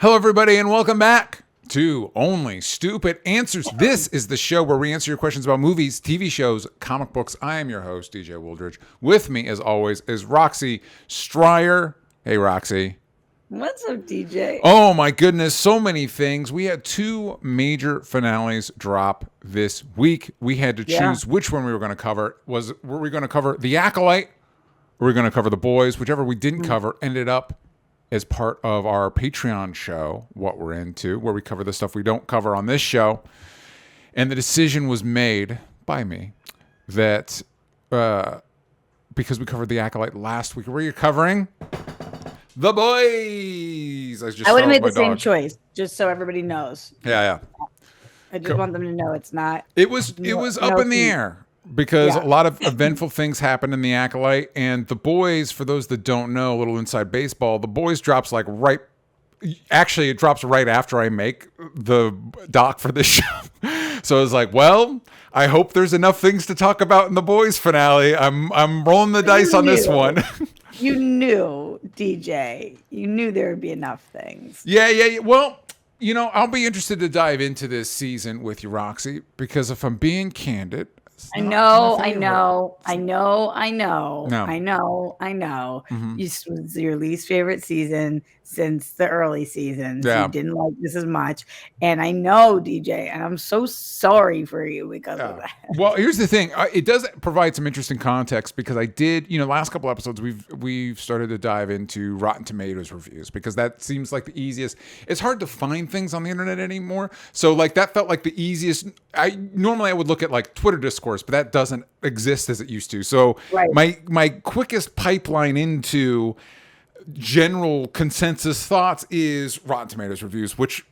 Hello, everybody, and welcome back to Only Stupid Answers. This is the show where we answer your questions about movies, TV shows, comic books. I am your host, DJ Wooldridge. With me, as always, is Roxy Stryer. Hey, Roxy. What's up, DJ? Oh, my goodness, so many things. We had two major finales drop this week. We had to choose which one we were going to cover. Were we going to cover The Acolyte, or were we going to cover The Boys? Whichever we didn't cover ended up as part of our Patreon show, What We're Into, where we cover the stuff we don't cover on this show. And the decision was made by me that because we covered The Acolyte last week, were you covering The Boys? I would have made the same choice, just so everybody knows. Yeah. I just want them to know it's not. It was up in the air. Because a lot of eventful things happened in The Acolyte, and The Boys, for those that don't know, a little inside baseball, The Boys drops it drops right after I make the doc for this show. So I was like, well, I hope there's enough things to talk about in The Boys finale. I'm rolling the dice on this one. You knew, DJ. You knew there would be enough things. Yeah. Well, I'll be interested to dive into this season with you, Roxy, because if I'm being candid, I know. Mm-hmm. This was your least favorite season since the early seasons. Yeah. You didn't like this as much. And I know, DJ, and I'm so sorry for you because of that. Well, here's the thing. It does provide some interesting context because I did, last couple episodes, we've started to dive into Rotten Tomatoes reviews because that seems like the easiest. It's hard to find things on the internet anymore. So that felt like the easiest. Normally I would look at like Twitter discourse, but that doesn't exist as it used to. So my quickest pipeline into general consensus thoughts is Rotten Tomatoes reviews, which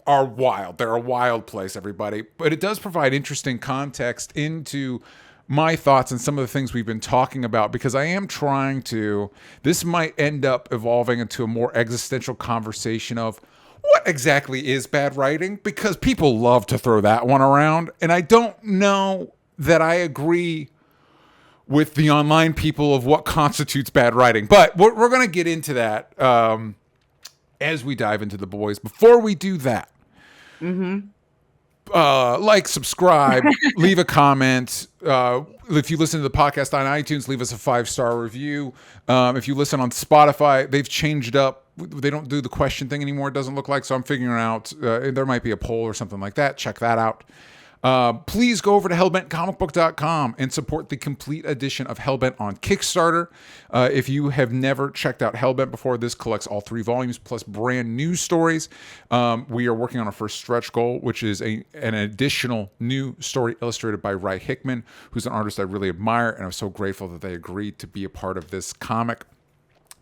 are wild. They're a wild place, everybody. But it does provide interesting context into my thoughts and some of the things we've been talking about, because I am trying to, this might end up evolving into a more existential conversation of what exactly is bad writing, because people love to throw that one around. And I don't know that I agree with the online people of what constitutes bad writing. But we're going to get into that as we dive into The Boys. Before we do that, subscribe, leave a comment. If you listen to the podcast on iTunes, leave us a 5-star review. If you listen on Spotify, they've changed up. They don't do the question thing anymore, it doesn't look like. So I'm figuring out, there might be a poll or something like that. Check that out. Please go over to hellbentcomicbook.com and support the complete edition of Hellbent on Kickstarter. If you have never checked out Hellbent before, this collects all 3 volumes plus brand new stories. We are working on our first stretch goal, which is an additional new story illustrated by Ry Hickman, who's an artist I really admire, and I'm so grateful that they agreed to be a part of this comic.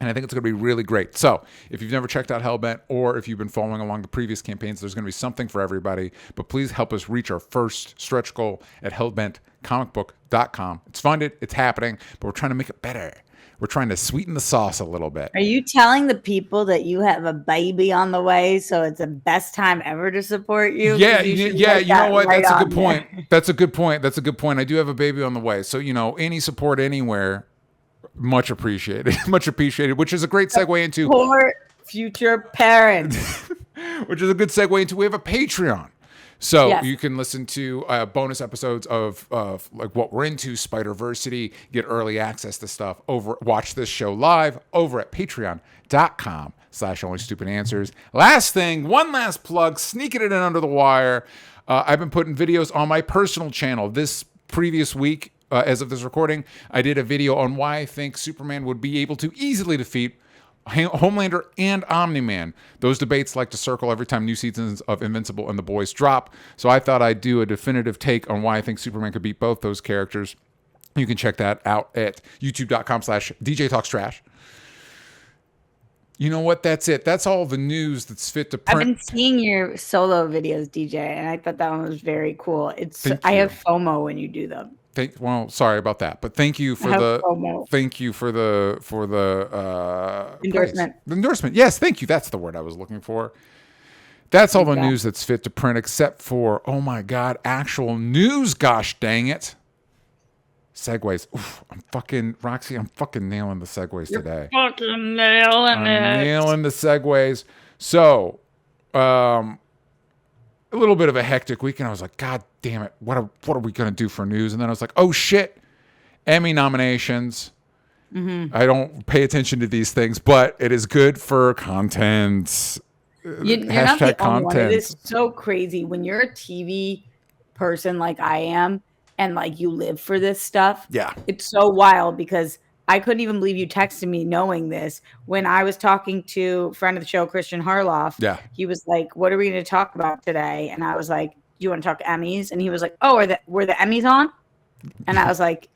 And I think it's going to be really great. So if you've never checked out Hellbent, or if you've been following along the previous campaigns, there's going to be something for everybody. But please help us reach our first stretch goal at hellbentcomicbook.com. It's funded. It's happening. But we're trying to make it better. We're trying to sweeten the sauce a little bit. Are you telling the people that you have a baby on the way, so it's the best time ever to support you? Yeah. You know what? That's a good point. That's a good point. I do have a baby on the way. So, any support anywhere, much appreciated, which is a great segue into support future parents. Which is a good segue into, we have a Patreon. So you can listen to bonus episodes of like What We're Into, Spider-Versity, get early access to stuff, watch this show live over at patreon.com/onlystupidanswers. Last thing, one last plug, sneaking it in under the wire. I've been putting videos on my personal channel this previous week. As of this recording, I did a video on why I think Superman would be able to easily defeat Homelander and Omni-Man. Those debates like to circle every time new seasons of Invincible and The Boys drop. So I thought I'd do a definitive take on why I think Superman could beat both those characters. You can check that out at youtube.com/DJTalksTrash. You know what? That's it. That's all the news that's fit to print. I've been seeing your solo videos, DJ, and I thought that one was very cool. I have FOMO when you do them. Sorry about that, but thank you for the endorsement. The endorsement. Yes, thank you. That's the word I was looking for. That's all the news that's fit to print, except for, oh my God, actual news. Gosh dang it. Segues. Oof, Roxy, I'm fucking nailing the segues today. Fucking nailing I'm nailing the segues. So a little bit of a hectic weekend. I was like, God damn it, what are we gonna do for news? And then I was like, oh shit, Emmy nominations. Mm-hmm. I don't pay attention to these things, but it is good for content. You're not the only one. It is so crazy when you're a TV person like I am, and like you live for this stuff. Yeah, it's so wild because I couldn't even believe you texted me knowing this when I was talking to a friend of the show, Christian Harloff. Yeah, he was like, "What are we going to talk about today?" And I was like, "Do you want to talk Emmys?" And he was like, "Oh, were the Emmys on?" And I was like,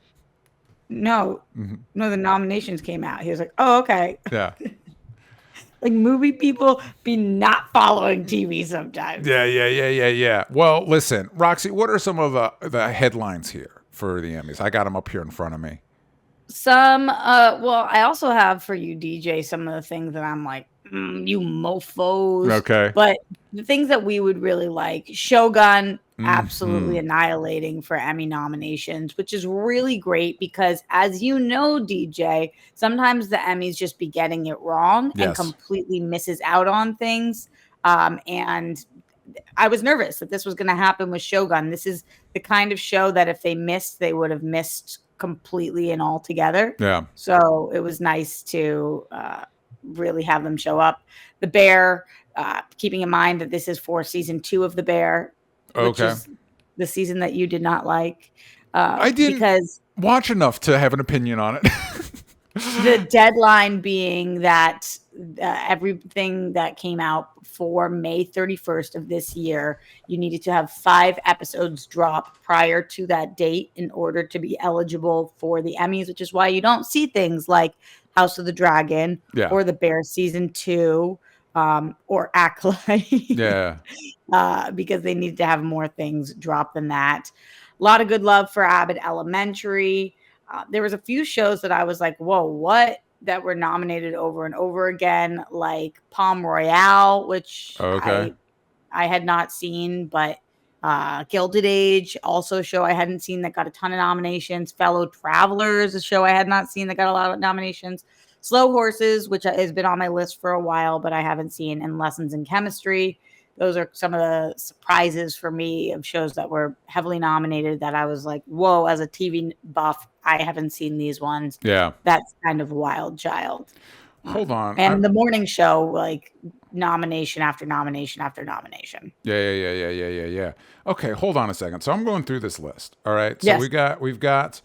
"No, no, the nominations came out." He was like, "Oh, okay." Yeah. Like movie people be not following TV sometimes. Yeah. Well, listen, Roxy, what are some of the headlines here for the Emmys? I got them up here in front of me. Well, I also have for you, DJ, some of the things that I'm like, you mofos. Okay. But the things that we would really like, Shogun absolutely annihilating for Emmy nominations, which is really great because, as you know, DJ, sometimes the Emmys just be getting it wrong and completely misses out on things. And I was nervous that this was going to happen with Shogun. This is the kind of show that if they missed, they would have missed completely and altogether. Yeah. So it was nice to really have them show up. The Bear, keeping in mind that this is for season 2 of The Bear, which is the season that you did not like. I didn't watch enough to have an opinion on it. The deadline being that everything that came out for May 31st of this year, you needed to have 5 episodes drop prior to that date in order to be eligible for the Emmys, which is why you don't see things like House of the Dragon or The Bear season 2 or Acolyte. Because they need to have more things drop than that. A lot of good love for Abbott Elementary. There was a few shows that I was like, whoa, what? That were nominated over and over again, like Palm Royale, which I had not seen, but Gilded Age, also a show I hadn't seen that got a ton of nominations. Fellow Travelers, a show I had not seen that got a lot of nominations. Slow Horses, which has been on my list for a while, but I haven't seen, and Lessons in Chemistry. Those are some of the surprises for me of shows that were heavily nominated that I was like, whoa, as a TV buff, I haven't seen these ones. Yeah. That's kind of wild child. Hold on. And the morning show, like nomination after nomination after nomination. Yeah. Okay, hold on a second. So I'm going through this list. All right. So we've got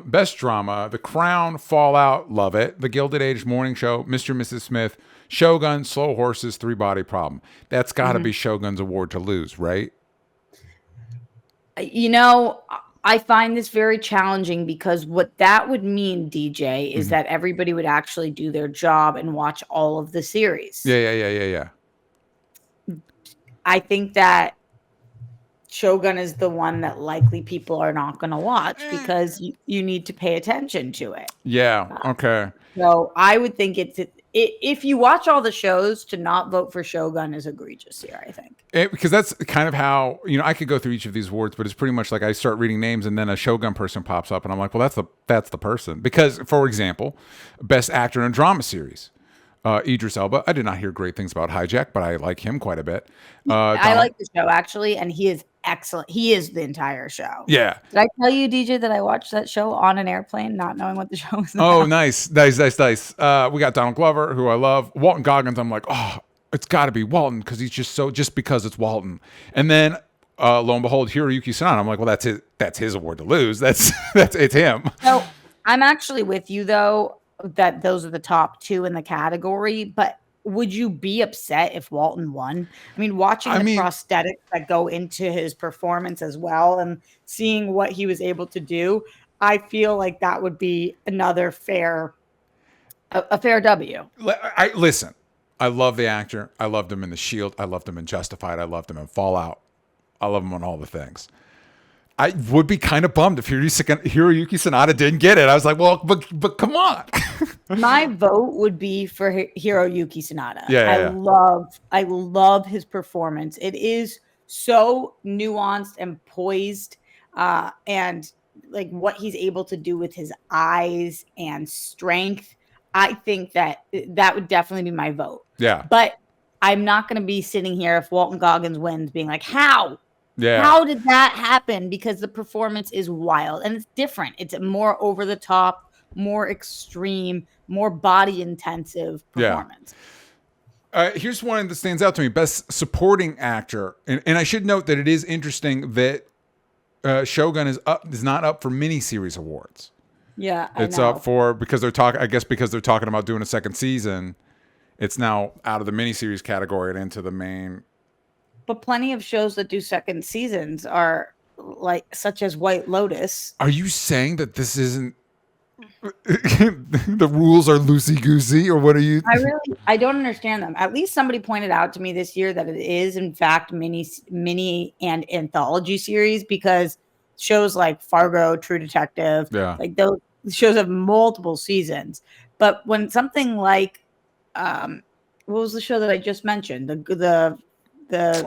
Best Drama, The Crown, Fallout, love it. The Gilded Age Morning Show, Mr. and Mrs. Smith, Shogun, Slow Horses, Three Body Problem. That's got to be Shogun's award to lose, right? You know, I find this very challenging because what that would mean, DJ, is that everybody would actually do their job and watch all of the series. Yeah. I think that Shogun is the one that likely people are not going to watch because you need to pay attention to it. Yeah. Okay. So I would think if you watch all the shows, to not vote for Shogun is egregious here, I think. Because that's kind of how, I could go through each of these awards, but it's pretty much like I start reading names and then a Shogun person pops up and I'm like, well, that's the person. Because, for example, Best Actor in a Drama Series. Idris Elba. I did not hear great things about Hijack, but I like him quite a bit. I like the show, actually, and he is excellent. He is the entire show. Yeah. Did I tell you, DJ, that I watched that show on an airplane, not knowing what the show was about? Oh, nice. We got Donald Glover, who I love. Walton Goggins, I'm like, oh, it's got to be Walton because he's just because it's Walton. And then lo and behold, Hiroyuki Sanada. I'm like, well, that's his award to lose. It's him. So I'm actually with you, though, that those are the top 2 in the category, but would you be upset if Walton won? I mean, watching the prosthetics that go into his performance as well and seeing what he was able to do, I feel like that would be another fair W. Listen, I love the actor. I loved him in The Shield. I loved him in Justified. I loved him in Fallout. I love him on all the things. I would be kind of bummed if Hiroyuki Sanada didn't get it. I was like, well, but come on. My vote would be for Hiroyuki Sanada. Yeah. I love his performance. It is so nuanced and poised, and like what he's able to do with his eyes and strength. I think that would definitely be my vote. Yeah. But I'm not going to be sitting here if Walton Goggins wins being like, how? Yeah. How did that happen? Because the performance is wild and it's different. It's a more over the top, more extreme, more body intensive performance. Here's one that stands out to me: Best Supporting Actor, and I should note that it is interesting that Shogun is not up for miniseries awards. Yeah, it's up for because they're talking. I guess because they're talking about doing a second season, it's now out of the miniseries category and into the main. But plenty of shows that do second seasons are like such as White Lotus. Are you saying that this isn't the rules are loosey goosey, or what are you? I don't understand them. At least somebody pointed out to me this year that it is in fact mini and anthology series, because shows like Fargo, True Detective, like those shows have multiple seasons. But when something like what was the show that I just mentioned? The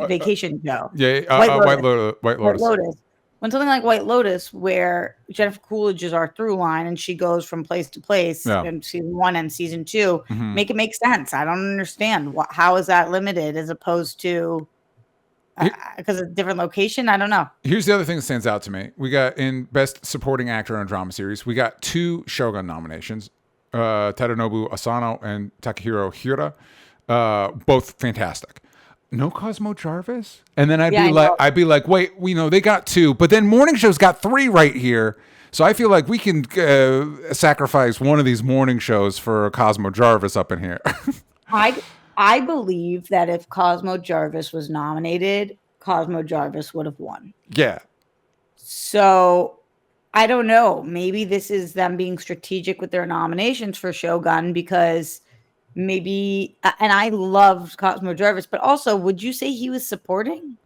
vacation show. White Lotus. When something like White Lotus, where Jennifer Coolidge is our through line and she goes from place to place in season 1 and season 2, make it make sense. I don't understand. How is that limited as opposed to because of a different location? I don't know. Here's the other thing that stands out to me. We got in Best Supporting Actor in a Drama Series, we got 2 Shogun nominations, Tadanobu Asano and Takahiro Hira, both fantastic. No Cosmo Jarvis? And then I'd be like, wait, they got 2, but then morning shows got 3 right here. So I feel like we can sacrifice one of these morning shows for Cosmo Jarvis up in here. I believe that if Cosmo Jarvis was nominated, Cosmo Jarvis would have won. Yeah. So I don't know. Maybe this is them being strategic with their nominations for Shogun, because maybe, and I loved Cosmo Jarvis, but also, would you say he was supporting?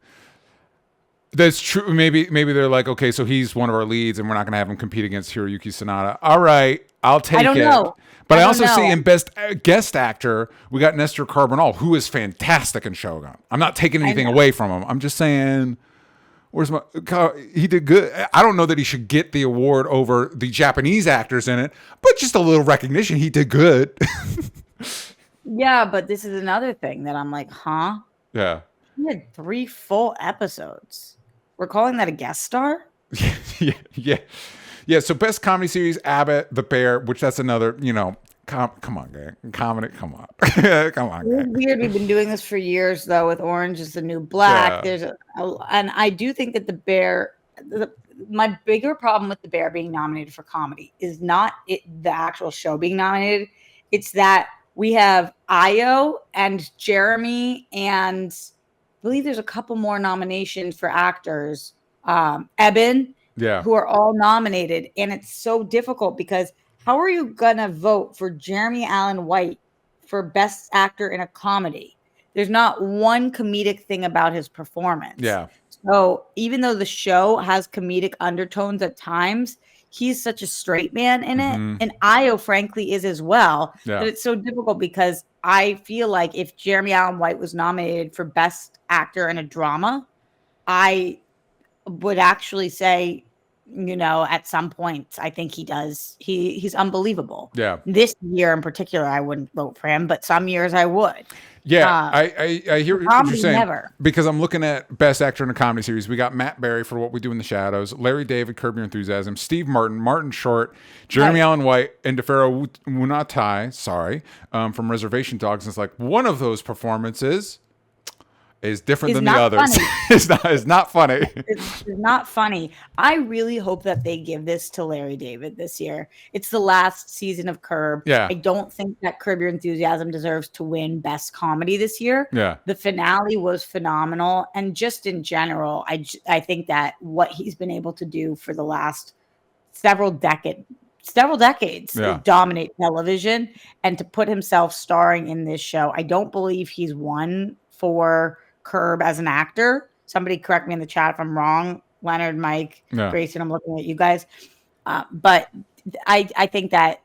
That's true. Maybe they're like, okay, so he's one of our leads, and we're not going to have him compete against Hiroyuki Sanada. All right, I'll take it. I don't know. But I also see in Best Guest Actor, we got Nestor Carbonell, who is fantastic in Shogun. I'm not taking anything away from him. I'm just saying, he did good. I don't know that he should get the award over the Japanese actors in it, but just a little recognition. He did good. Yeah, but this is another thing that I'm like, huh? Yeah. He had 3 full episodes. We're calling that a guest star? Yeah. So Best Comedy Series, Abbott, The Bear, which that's another, come on, gang. Comedy, come on. Come on, gang. It's weird. We've been doing this for years, though, with Orange is the New Black. Yeah. And I do think that The Bear, my bigger problem with The Bear being nominated for comedy is not the actual show being nominated. It's that we have Io and Jeremy, and I believe there's a couple more nominations for actors. Eben, who are all nominated. And it's so difficult because how are you going to vote for Jeremy Allen White for Best Actor in a Comedy? There's not one comedic thing about his performance. Yeah. So even though the show has comedic undertones at times, he's such a straight man in it. And Io, frankly, is as well. Yeah. But it's so difficult because I feel like if Jeremy Allen White was nominated for Best Actor in a Drama, I would actually say, at some points, I think he does. He's unbelievable. Yeah. This year in particular, I wouldn't vote for him, but some years I would. Yeah, I hear what you're saying. Never. Because I'm looking at Best Actor in a Comedy Series. We got Matt Berry for What We Do in the Shadows, Larry David, Curb Your Enthusiasm, Steve Martin Short, Jeremy Allen White, and DeFero Wunatai, from Reservation Dogs. And it's like, one of those performances is different than the others. It's not funny. It's not funny. I really hope that they give this to Larry David this year. It's the last season of Curb. Yeah. I don't think that Curb Your Enthusiasm deserves to win Best Comedy this year. Yeah. The finale was phenomenal. And just in general, I think that what he's been able to do for the last several decades to dominate television and to put himself starring in this show. I don't believe he's won for Curb as an actor. Somebody correct me in the chat if I'm wrong. Leonard, Mike, Grayson, I'm looking at you guys. But I think that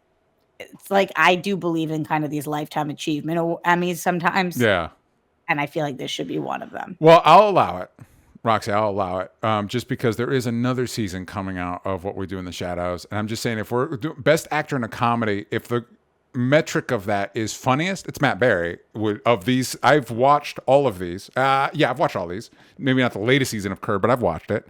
it's like, I do believe in kind of these lifetime achievement Emmys sometimes. Yeah. And I feel like this should be one of them. Well, I'll allow it. Roxy, I'll allow it. Just because there is another season coming out of What We Do in the Shadows. And I'm just saying, if we're doing Best Actor in a Comedy, if the metric of that is funniest, it's Matt Berry. Of these, I've watched all of these. Yeah, I've watched all these. Maybe not the latest season of Curb, but I've watched it.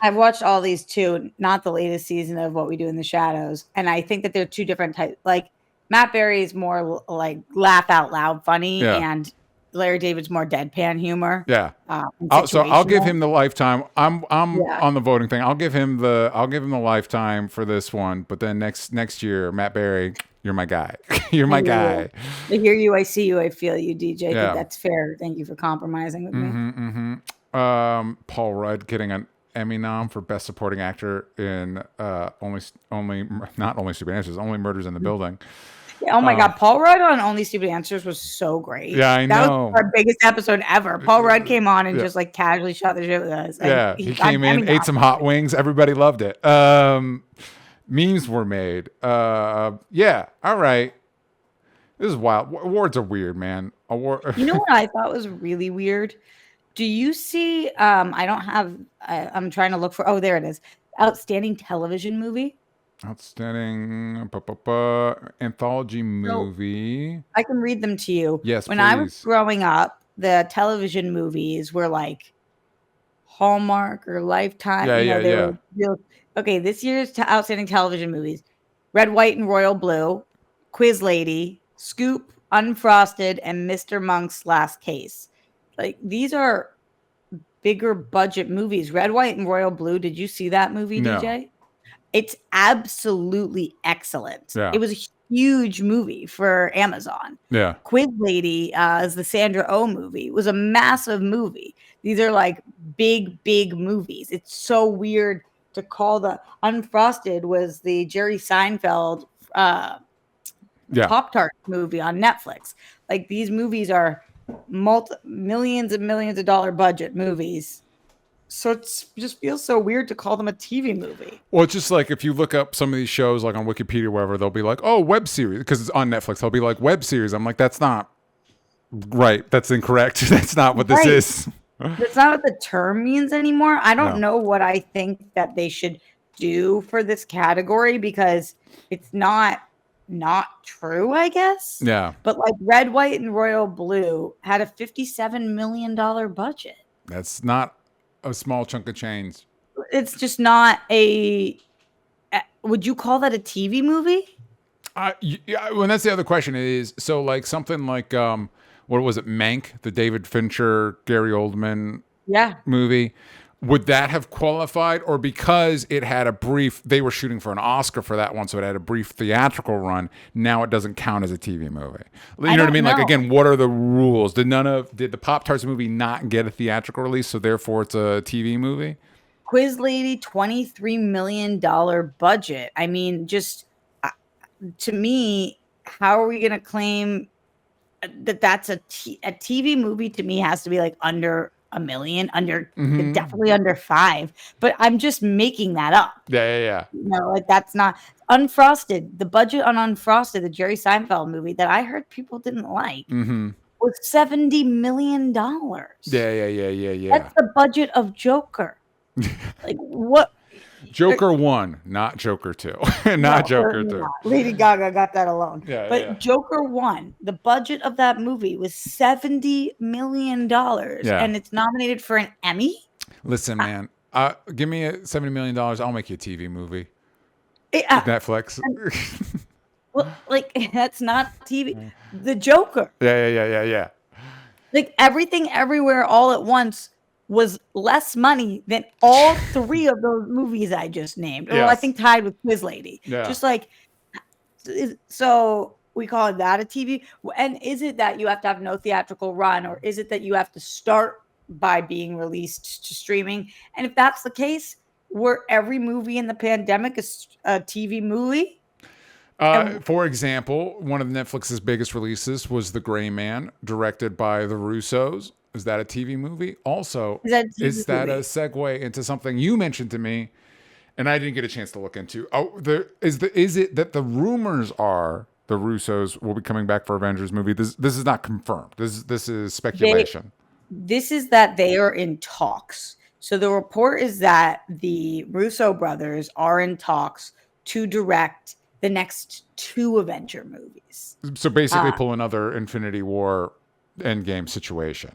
I've watched all these too, not the latest season of What We Do in the Shadows. And I think that they're two different types. Like Matt Berry is more like laugh out loud funny, Yeah. and Larry David's more deadpan humor. Yeah. And So I'll give situational. him the lifetime. I'm Yeah. on the voting thing. I'll give him the lifetime for this one. But then next year, Matt Berry, you're my guy. You're my guy. I hear you, I see you, I feel you, DJ. I Yeah. think that's fair. Thank you for compromising with me. Paul Rudd getting an Emmy nom for Best Supporting Actor in not Only Stupid Answers, Only Murders in the Building. Oh my God, Paul Rudd on Only Stupid Answers was so great. Yeah, I that know. Was our biggest episode ever. Paul Rudd came on and just like casually shot the shit with us. Yeah, he came in, ate some hot wings. Everybody loved it. Memes were made. Yeah, all right. This is wild. Awards are weird, man. You know what I thought was really weird? Do you see? I don't have. I'm trying to look for. Oh, there it is. Outstanding television movie. Outstanding anthology movie. I can read them to you. Yes, when please. I was growing up, the television movies were like Hallmark or Lifetime. Yeah. Okay, this year's outstanding television movies: Red, White, and Royal Blue, Quiz Lady, Scoop, Unfrosted, and Mr. Monk's Last Case. Like these are bigger budget movies. Red, White, and Royal Blue. Did you see that movie, No. DJ? It's absolutely excellent. Yeah. It was a huge movie for Amazon. Yeah. Quiz Lady is the Sandra Oh movie. It was a massive movie. These are like big movies. It's so weird to call the Unfrosted was the Jerry Seinfeld Pop-Tart movie on Netflix. Like these movies are millions and millions of dollar budget movies. So it just feels so weird to call them a TV movie. Well, it's just like if you look up some of these shows, like on Wikipedia or whatever, they'll be like, "Oh, web series," because it's on Netflix. They'll be like, "Web series." I'm like, "That's not right. That's incorrect. That's not what this is." That's not what the term means anymore. I don't know what I think that they should do for this category because it's not true, I guess. Yeah. But like Red, White, and Royal Blue had a $57 million budget. That's not a small chunk of change. It's just not a. Would you call that a TV movie? Yeah. Well, that's the other question is, so like something like, what was it? Mank, the David Fincher, Gary Oldman movie. Would that have qualified, or because it had a brief, they were shooting for an Oscar for that one, so it had a brief theatrical run, now it doesn't count as a TV movie? You know what I mean? Like, again, what are the rules? Did the Pop-Tarts movie not get a theatrical release, so therefore it's a TV movie? Quiz Lady, $23 million budget. I mean, just to me, how are we going to claim that that's a TV movie? To me, has to be like under $1 million, definitely under 5, but I'm just making that up. Yeah. Like that's not Unfrosted. The budget on Unfrosted, the Jerry Seinfeld movie that I heard people didn't like, was $70 million. Yeah. That's the budget of Joker. Like what? Joker 1, not Joker 2. Not Joker 2. Lady Gaga got that alone. Yeah. Joker 1, the budget of that movie was $70 million. And it's nominated for an Emmy. Listen, man, give me $70 million. I'll make you a TV movie. Netflix. Well, like, that's not TV. The Joker. Yeah. Like, Everything Everywhere All at Once was less money than all 3 of those movies I just named. Well, I think tied with Quiz Lady. Yeah. Just like, so we call it that a TV? And is it that you have to have no theatrical run, or is it that you have to start by being released to streaming? And if that's the case, were every movie in the pandemic a TV movie? For example, one of Netflix's biggest releases was The Gray Man, directed by the Russos. Is that a TV movie? Also, is that a segue into something you mentioned to me, and I didn't get a chance to look into? Is it that the rumors are the Russos will be coming back for Avengers movie? This is not confirmed. This is speculation. This is that they are in talks. So the report is that the Russo brothers are in talks to direct the next 2 Avenger movies. So basically pull another Infinity War Endgame situation.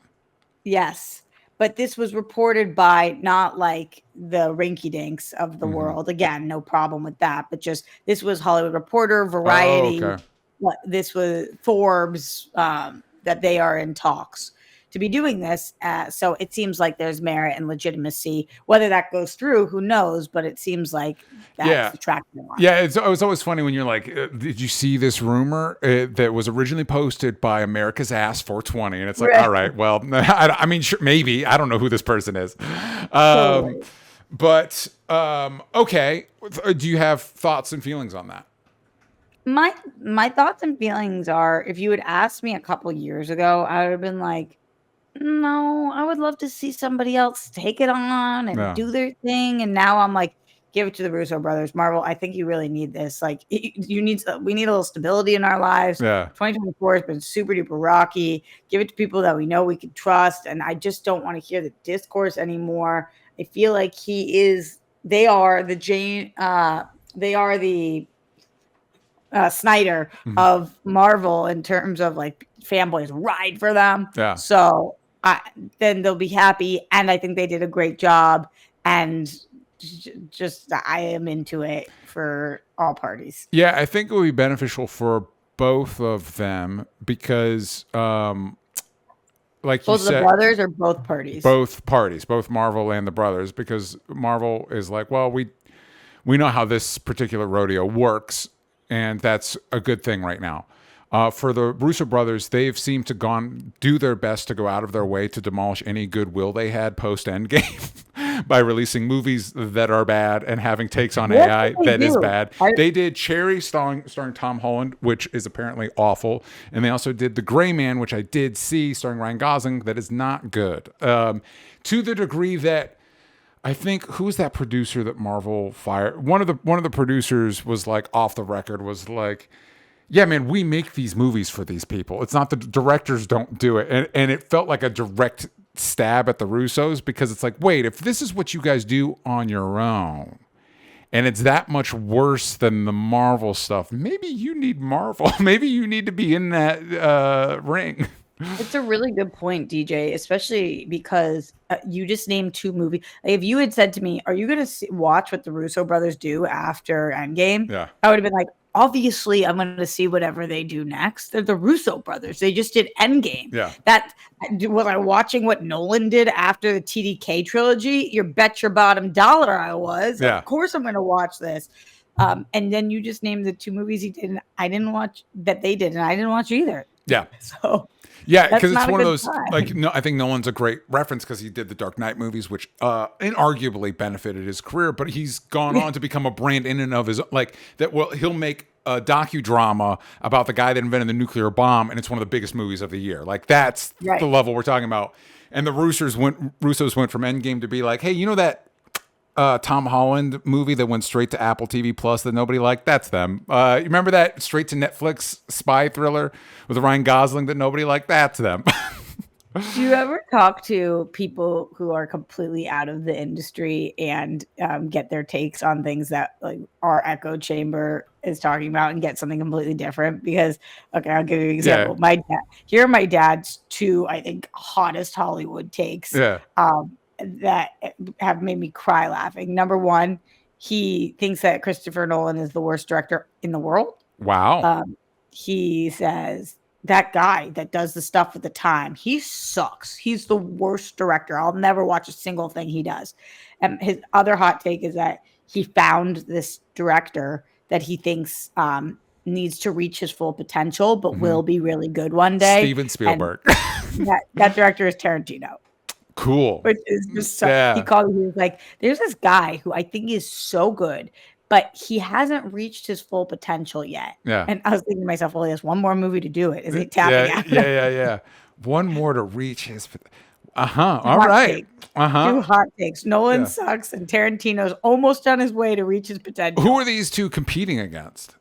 Yes. But this was reported by not like the rinky dinks of the world. Again, no problem with that. But just this was Hollywood Reporter, Variety. Oh, okay. This was Forbes, that they are in talks to be doing this. So it seems like there's merit and legitimacy. Whether that goes through, who knows? But it seems like that's attractive. Yeah, it was always funny when you're like, did you see this rumor that was originally posted by America's Ass 420? And it's like, all right, well, I mean, sure, maybe. I don't know who this person is. Totally. But, okay. Do you have thoughts and feelings on that? My thoughts and feelings are, if you had asked me a couple years ago, I would have been like, no, I would love to see somebody else take it on and do their thing. And now I'm like, give it to the Russo brothers. Marvel, I think you really need this. Like, we need a little stability in our lives. Yeah. 2024 has been super duper rocky. Give it to people that we know we can trust. And I just don't want to hear the discourse anymore. I feel like they are the Snyder of Marvel in terms of like fanboys ride for them. Yeah. So then they'll be happy. And I think they did a great job. And just I am into it for all parties. Yeah, I think it would be beneficial for both of them because, like both you said, the brothers or both parties? Both parties, both Marvel and the brothers, because Marvel is like, well, we know how this particular rodeo works, and that's a good thing right now. For the Russo brothers, they've seemed to do their best to go out of their way to demolish any goodwill they had post Endgame by releasing movies that are bad and having takes on AI that is bad. They did Cherry starring Tom Holland, which is apparently awful, and they also did The Gray Man, which I did see, starring Ryan Gosling, that is not good. To the degree that I think, who was that producer that Marvel fired? One of the producers was like off the record, was like, yeah, man, we make these movies for these people. It's not the directors don't do it. And it felt like a direct stab at the Russos, because it's like, wait, if this is what you guys do on your own and it's that much worse than the Marvel stuff, maybe you need Marvel. Maybe you need to be in that ring. It's a really good point, DJ, especially because you just named 2 movies. Like, if you had said to me, are you going to watch what the Russo brothers do after Endgame? Yeah. I would have been like, obviously, I'm going to see whatever they do next. They're the Russo brothers. They just did Endgame. Yeah. Was I watching what Nolan did after the TDK trilogy? You bet your bottom dollar I was. Yeah. Of course I'm going to watch this. And then you just named the 2 movies he did, and I didn't watch that they did, and I didn't watch either. Yeah. So yeah, because it's one of those time. like, no, I think Nolan's a great reference because he did the Dark Knight movies, which inarguably benefited his career, but he's gone on to become a brand in and of his like that. Well, he'll make a docudrama about the guy that invented the nuclear bomb, and it's one of the biggest movies of the year. Like, that's the level we're talking about. And the Russos went from Endgame to be like, hey, you know that Tom Holland movie that went straight to Apple TV Plus that nobody liked? That's them. You remember that straight to Netflix spy thriller with Ryan Gosling that nobody liked? That's them. Do you ever talk to people who are completely out of the industry and get their takes on things that like our echo chamber is talking about and get something completely different? Because, okay, I'll give you an example. Yeah. Here are my dad's 2, I think, hottest Hollywood takes. Yeah. That have made me cry laughing. Number 1, he thinks that Christopher Nolan is the worst director in the world. Wow. He says that guy that does the stuff at the time, he sucks. He's the worst director. I'll never watch a single thing he does. And his other hot take is that he found this director that he thinks needs to reach his full potential, but will be really good one day. Steven Spielberg. that director is Tarantino. Cool. Which is just so, he was like, there's this guy who I think is so good, but he hasn't reached his full potential yet. Yeah. And I was thinking to myself, well, he has one more movie to do it. Is he tapping out? Yeah. One more to reach his. All right. 2 hot takes. Nolan sucks, and Tarantino's almost on his way to reach his potential. Who are these 2 competing against?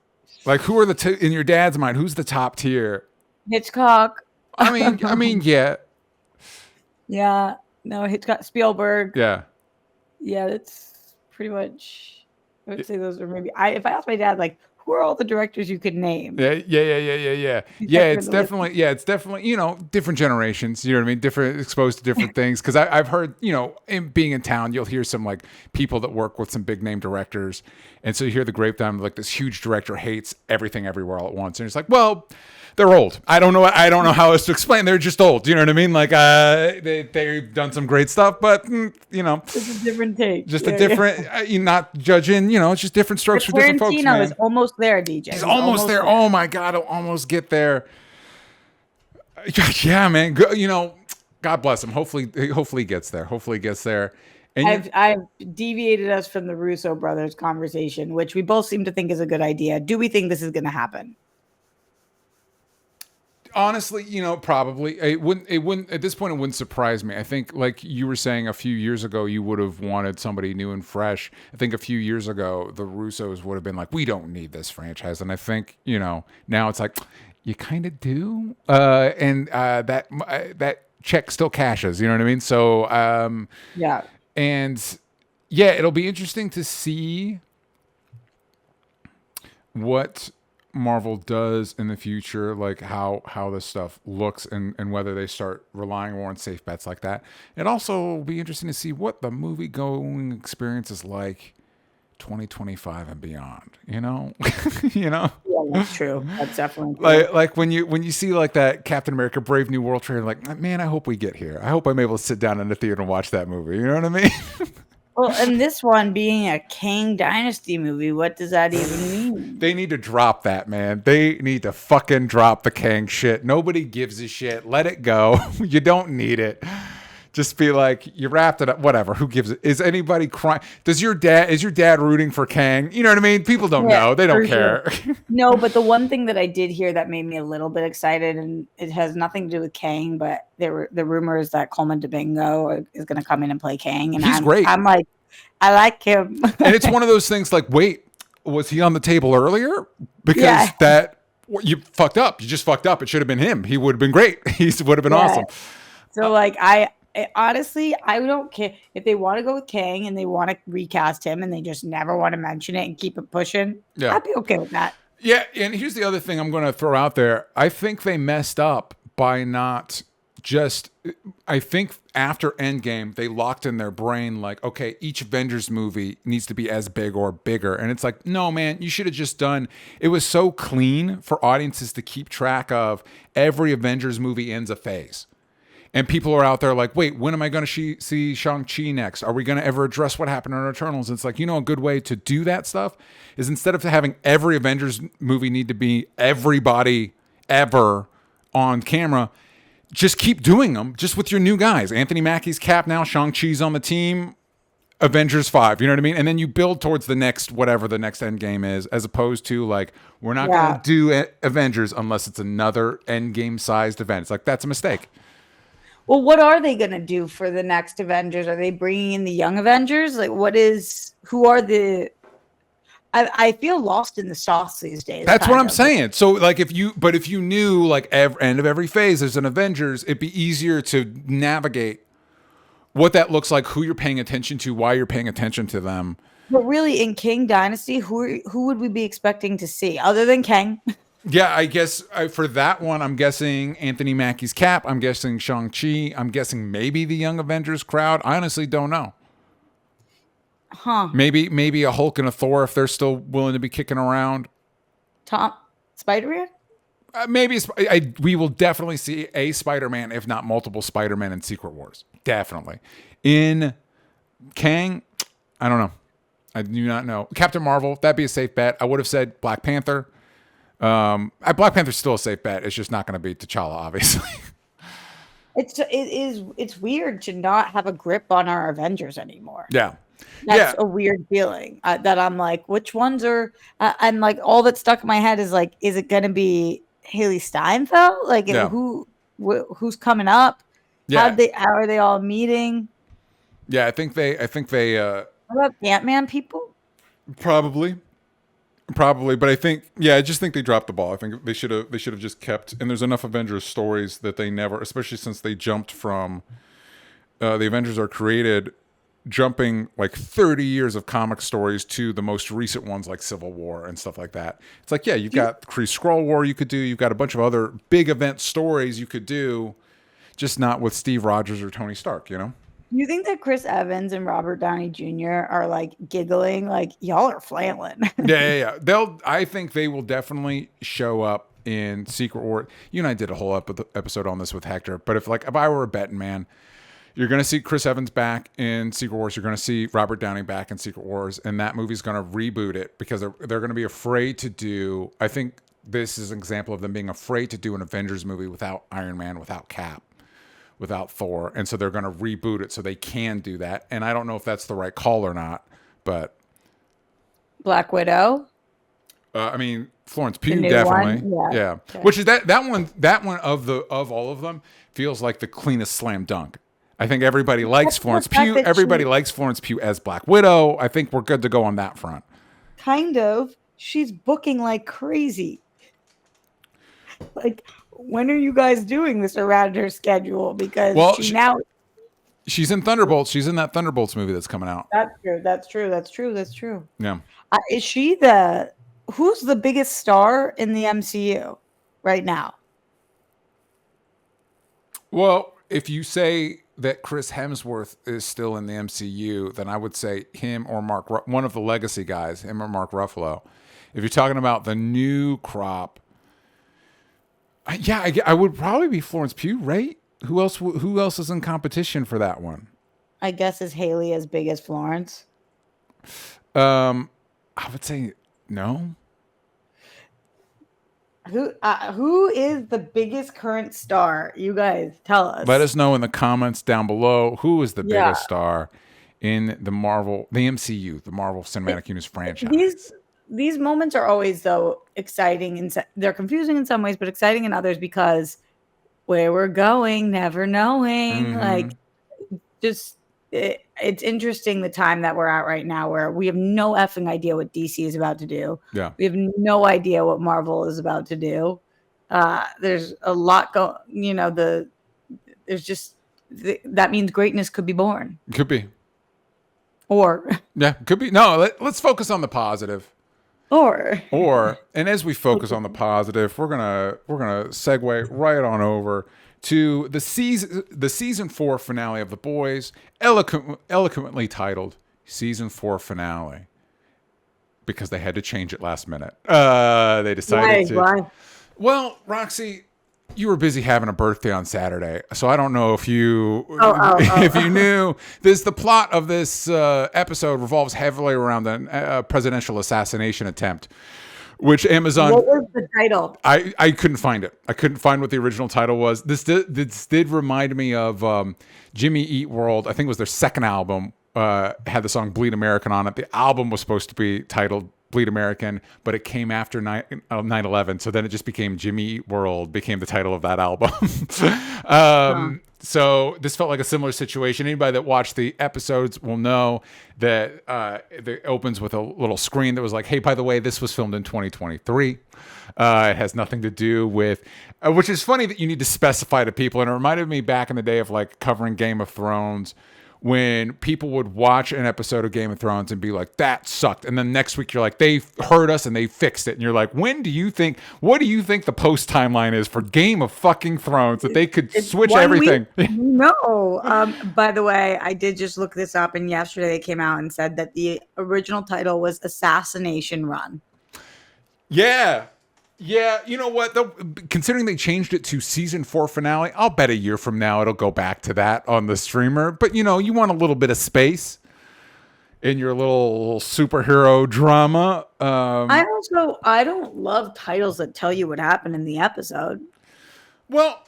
Like, who are the in your dad's mind? Who's the top tier? Hitchcock. I mean, yeah. Yeah. No, Hitchcock, Spielberg. Yeah. Yeah, that's pretty much. I would say those are maybe. If I asked my dad, like, who are all the directors you could name? Yeah. It's definitely, different generations, you know what I mean? Different, exposed to different things. Cause I've heard, in being in town, you'll hear some like people that work with some big name directors. And so you hear the grapevine, like this huge director hates everything everywhere all at once. And it's like, well, they're old. I don't know how else to explain. They're just old. You know what I mean? Like, they've done some great stuff, but it's a different take. Just a different. You're not judging. It's just different strokes for different folks. Tarantino is almost there, DJ. He's almost there. Oh my God, he'll almost get there. Yeah, man. God bless him. Hopefully he gets there. And I've deviated us from the Russo brothers conversation, which we both seem to think is a good idea. Do we think this is going to happen? Honestly, probably it wouldn't at this point. It wouldn't surprise me. I think, like you were saying a few years ago, you would have wanted somebody new and fresh. I think a few years ago, the Russos would have been like, "We don't need this franchise," and I think now it's like, you kind of do, and that check still cashes. You know what I mean? So yeah, and yeah, it'll be interesting to see what Marvel does in the future, like how this stuff looks and whether they start relying more on safe bets like that. It also will be interesting to see what the movie going experience is like 2025 and beyond. Yeah, that's true. That's definitely true. Like when you see like that Captain America Brave New World trailer, like, man, I hope we get here. I hope I'm able to sit down in the theater and watch that movie. You know what I mean? Well, and this one being a Kang Dynasty movie, what does that even mean? They need to drop that, man. They need to fucking drop the Kang shit. Nobody gives a shit. Let it go. You don't need it. Just be like, you wrapped it up. Whatever. Who gives it? Is anybody crying? Is your dad rooting for Kang? You know what I mean? People don't know. They don't care. Sure. No, but the one thing that I did hear that made me a little bit excited, and it has nothing to do with Kang, but the rumor is that Coleman Domingo is going to come in and play Kang, and he's great. I'm like, I like him. And it's one of those things like, wait, was he on the table earlier? Because you fucked up. You just fucked up. It should have been him. He would have been great. He would have been awesome. So like honestly, I don't care if they want to go with Kang and they want to recast him and they just never want to mention it and keep it pushing. Yeah. I'd be okay with that. Yeah, and here's the other thing I'm going to throw out there. I think they messed up by not just. I think after Endgame, they locked in their brain like, okay, each Avengers movie needs to be as big or bigger, and it's like, no, man, you should have just done. It was so clean for audiences to keep track of. Every Avengers movie ends a phase. And people are out there like, wait, when am I going to see Shang-Chi next? Are we going to ever address what happened in Eternals? It's like, a good way to do that stuff is instead of having every Avengers movie need to be everybody ever on camera, just keep doing them just with your new guys. Anthony Mackie's Cap now, Shang-Chi's on the team, Avengers 5, you know what I mean? And then you build towards the next, whatever the next Endgame is, as opposed to like, we're not going to do Avengers unless it's another Endgame-sized event. It's like, that's a mistake. Well, what are they going to do for the next Avengers? Are they bringing in the young Avengers? Like, who are the... I feel lost in the sauce these days. That's what I'm saying. So, like, if you knew, like, end of every phase there's an Avengers, it'd be easier to navigate what that looks like, who you're paying attention to, why you're paying attention to them. But really, in Kang Dynasty, who would we be expecting to see other than Kang? Yeah, I guess for that one, I'm guessing Anthony Mackie's Cap. I'm guessing Shang-Chi. I'm guessing maybe the Young Avengers crowd. I honestly don't know. Huh. Maybe a Hulk and a Thor if they're still willing to be kicking around. Spider-Man? Maybe we will definitely see a Spider-Man, if not multiple Spider-Man in Secret Wars. Definitely. In Kang, I don't know. I do not know. Captain Marvel, that'd be a safe bet. I would have said Black Panther. Black Panther's still a safe bet. It's just not going to be T'Challa, obviously. It's weird to not have a grip on our Avengers anymore. Yeah. That's a weird feeling that I'm like, which ones are, I'm like, all that's stuck in my head is like, is it going to be Haley Steinfeld? Like, who's coming up? Yeah. How are they all meeting? Yeah. I think they, what about Ant-Man people? Probably, but I just think they dropped the ball. I think they should have just kept. And there's enough Avengers stories that they never, especially since they jumped from the Avengers are created jumping like 30 years of comic stories to the most recent ones like Civil War and stuff like that. It's like, yeah, you've got Kree Skrull War you could do. You've got a bunch of other big event stories you could do, just not with Steve Rogers or Tony Stark, you know? You think that Chris Evans and Robert Downey Jr. are like giggling, like y'all are flailing? Yeah. I think they will definitely show up in Secret War. You and I did a whole episode on this with Hector, but if I were a betting man, you're going to see Chris Evans back in Secret Wars. You're going to see Robert Downey back in Secret Wars, and that movie's going to reboot it because they're going to be afraid to do. I think this is an example of them being afraid to do an Avengers movie without Iron Man, without Cap, without Thor, and so they're going to reboot it so they can do that. And I don't know if that's the right call or not, but Black Widow. I mean, Florence Pugh definitely, yeah. Okay. Which is that one of all of them feels like the cleanest slam dunk. I think everybody likes Florence Pugh. Everybody likes Florence Pugh as Black Widow. I think we're good to go on that front. Kind of. She's booking like crazy. Like, when are you guys doing this around her schedule? Because she's in Thunderbolts. She's in that Thunderbolts movie that's coming out. That's true. Yeah. Is she who's the biggest star in the MCU right now? Well, if you say that Chris Hemsworth is still in the MCU, then I would say him or one of the legacy guys, him or Mark Ruffalo. If you're talking about the new crop, I would probably be Florence Pugh, right? Who else is in competition for that one? I guess is Haley as big as Florence? I would say no. Who is the biggest current star? You guys tell us. Let us know in the comments down below who is the biggest star in the MCU, the Marvel Cinematic Universe franchise. These moments are always though exciting and they're confusing in some ways, but exciting in others because where we're going, never knowing. Mm-hmm. Like, just it's interesting the time that we're at right now, where we have no effing idea what DC is about to do. Yeah, we have no idea what Marvel is about to do. There's a lot going. You know, there's just that means greatness could be born. Could be. Or could be. No, let's focus on the positive. Or and as we focus on the positive, we're gonna segue right on over to the season 4 finale of The Boys, eloquently titled Season 4 Finale, because they had to change it last minute. They decided to. Why? Well, Roxy, you were busy having a birthday on Saturday, so I don't know if you you knew this. The plot of this episode revolves heavily around the presidential assassination attempt, which Amazon. What was the title? I couldn't find it. I couldn't find what the original title was. This did remind me of Jimmy Eat World. I think it was their second album. Had the song "Bleed American" on it. The album was supposed to be titled Bleed American, but it came after 9/11, so then it just became Jimmy Eat World, became the title of that album. So this felt like a similar situation. Anybody that watched the episodes will know that it opens with a little screen that was like, hey, by the way, this was filmed in 2023. It has nothing to do with, which is funny that you need to specify to people. And it reminded me back in the day of like covering Game of Thrones, when people would watch an episode of Game of Thrones and be like, that sucked. And then next week you're like, they heard us and they fixed it. And you're like, what do you think the post timeline is for Game of fucking Thrones, that they could switch everything? No. By the way, I did just look this up, and yesterday they came out and said that the original title was Assassination Run. Yeah. Yeah, you know what? Considering they changed it to season 4 finale, I'll bet a year from now it'll go back to that on the streamer. But you know, you want a little bit of space in your little superhero drama. I don't love titles that tell you what happened in the episode. Well,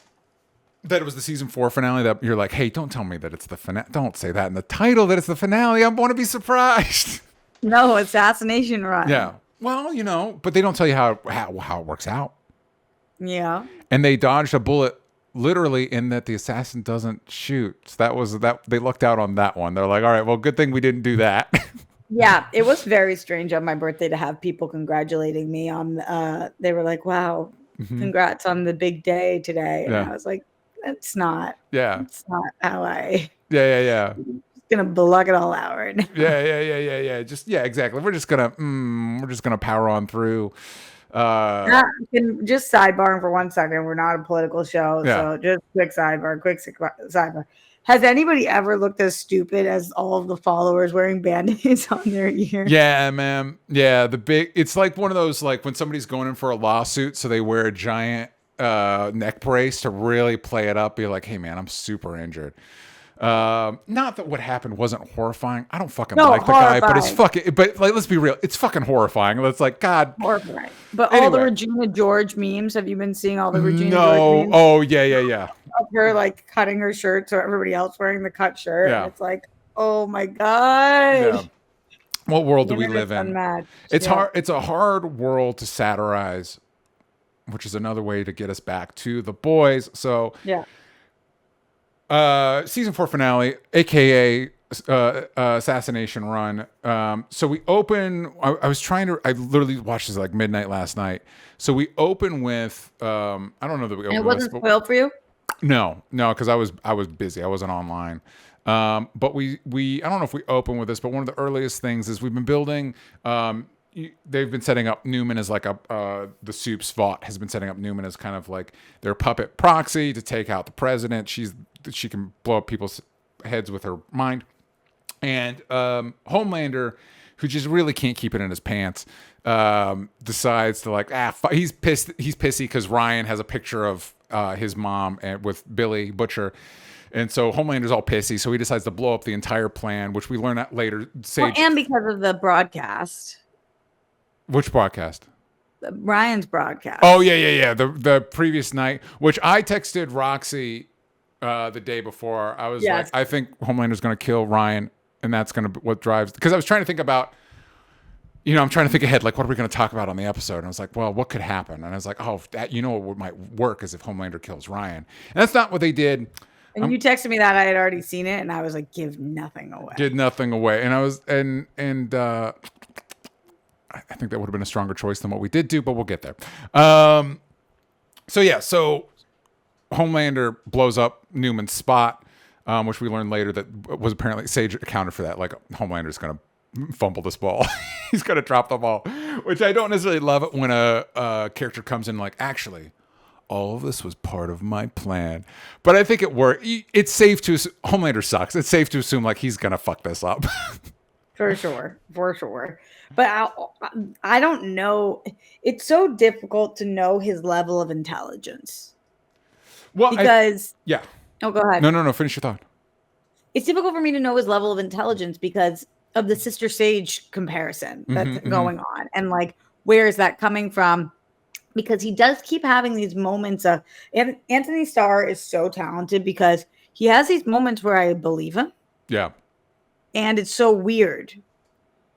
that it was the season 4 finale, that you're like, hey, don't tell me that it's the finale. Don't say that in the title that it's the finale. I want to be surprised. No, Assassination Run. Yeah. Well, you know, but they don't tell you how it works out. Yeah. And they dodged a bullet literally in that the assassin doesn't shoot. So they lucked out on that one. They're like, all right, well, good thing we didn't do that. Yeah, it was very strange on my birthday to have people congratulating me on, they were like, wow, congrats on the big day today. And I was like, it's not. Yeah. It's not how I. Yeah. gonna block it all out right now. Yeah. Exactly. We're just gonna power on through. Just sidebarring for 1 second. We're not a political show, Yeah. so just quick sidebar. Has anybody ever looked as stupid as all of the followers wearing band-aids on their ears? Yeah, man. Yeah, it's like one of those, like when somebody's going in for a lawsuit, so they wear a giant neck brace to really play it up, be like, hey man, I'm super injured. Not that what happened wasn't horrifying. I don't fucking like the guy, but it's fucking, but like, let's be real, it's fucking horrifying. It's like, God. Horrifying. But anyway. All the Regina George memes, have you been seeing all the Regina George memes? Oh, yeah. Of her like cutting her shirt, so everybody else wearing the cut shirt. Yeah. And it's like, oh my God. Yeah. What world do we live in? It's hard. It's a hard world to satirize, which is another way to get us back to The Boys. So yeah. Season 4 finale, aka assassination run. So we open. I literally watched this like midnight last night. So we open with I don't know that we opened. And it wasn't spoiled for you? No, because I was busy. I wasn't online. But we I don't know if we open with this, but one of the earliest things is we've been building. They've been setting up Newman as like the Soup's Vought has been setting up Newman as kind of like their puppet proxy to take out the president. She can blow up people's heads with her mind. And Homelander, who just really can't keep it in his pants, decides to like, he's pissed. He's pissy because Ryan has a picture of his mom and with Billy Butcher. And so Homelander's all pissy. So he decides to blow up the entire plan, which we learn that later. And because of the broadcast. Which broadcast? Ryan's broadcast. Oh, yeah. The previous night, which I texted Roxy the day before. I was like, I think Homelander's going to kill Ryan, and that's going to be what drives. Because I was trying to think about, I'm trying to think ahead, like, what are we going to talk about on the episode? And I was like, well, what could happen? And I was like, what might work is if Homelander kills Ryan. And that's not what they did. And you texted me that I had already seen it, and I was like, give nothing away. Did nothing away. And I was, I think that would have been a stronger choice than what we did do, but we'll get there. So Homelander blows up Newman's spot, which we learned later that was apparently Sage accounted for that. Like Homelander's going to fumble this ball. He's going to drop the ball, which I don't necessarily love it when a character comes in like, actually, all of this was part of my plan. But I think it worked. It's safe to assume, Homelander sucks. It's safe to assume like he's going to fuck this up. For sure. But I don't know. It's so difficult to know his level of intelligence. Well, because Oh, go ahead. No. Finish your thought. It's difficult for me to know his level of intelligence because of the Sister Sage comparison that's going on, and like where is that coming from? Because he does keep having these moments of. And Antony Starr is so talented because he has these moments where I believe him. Yeah. And it's so weird.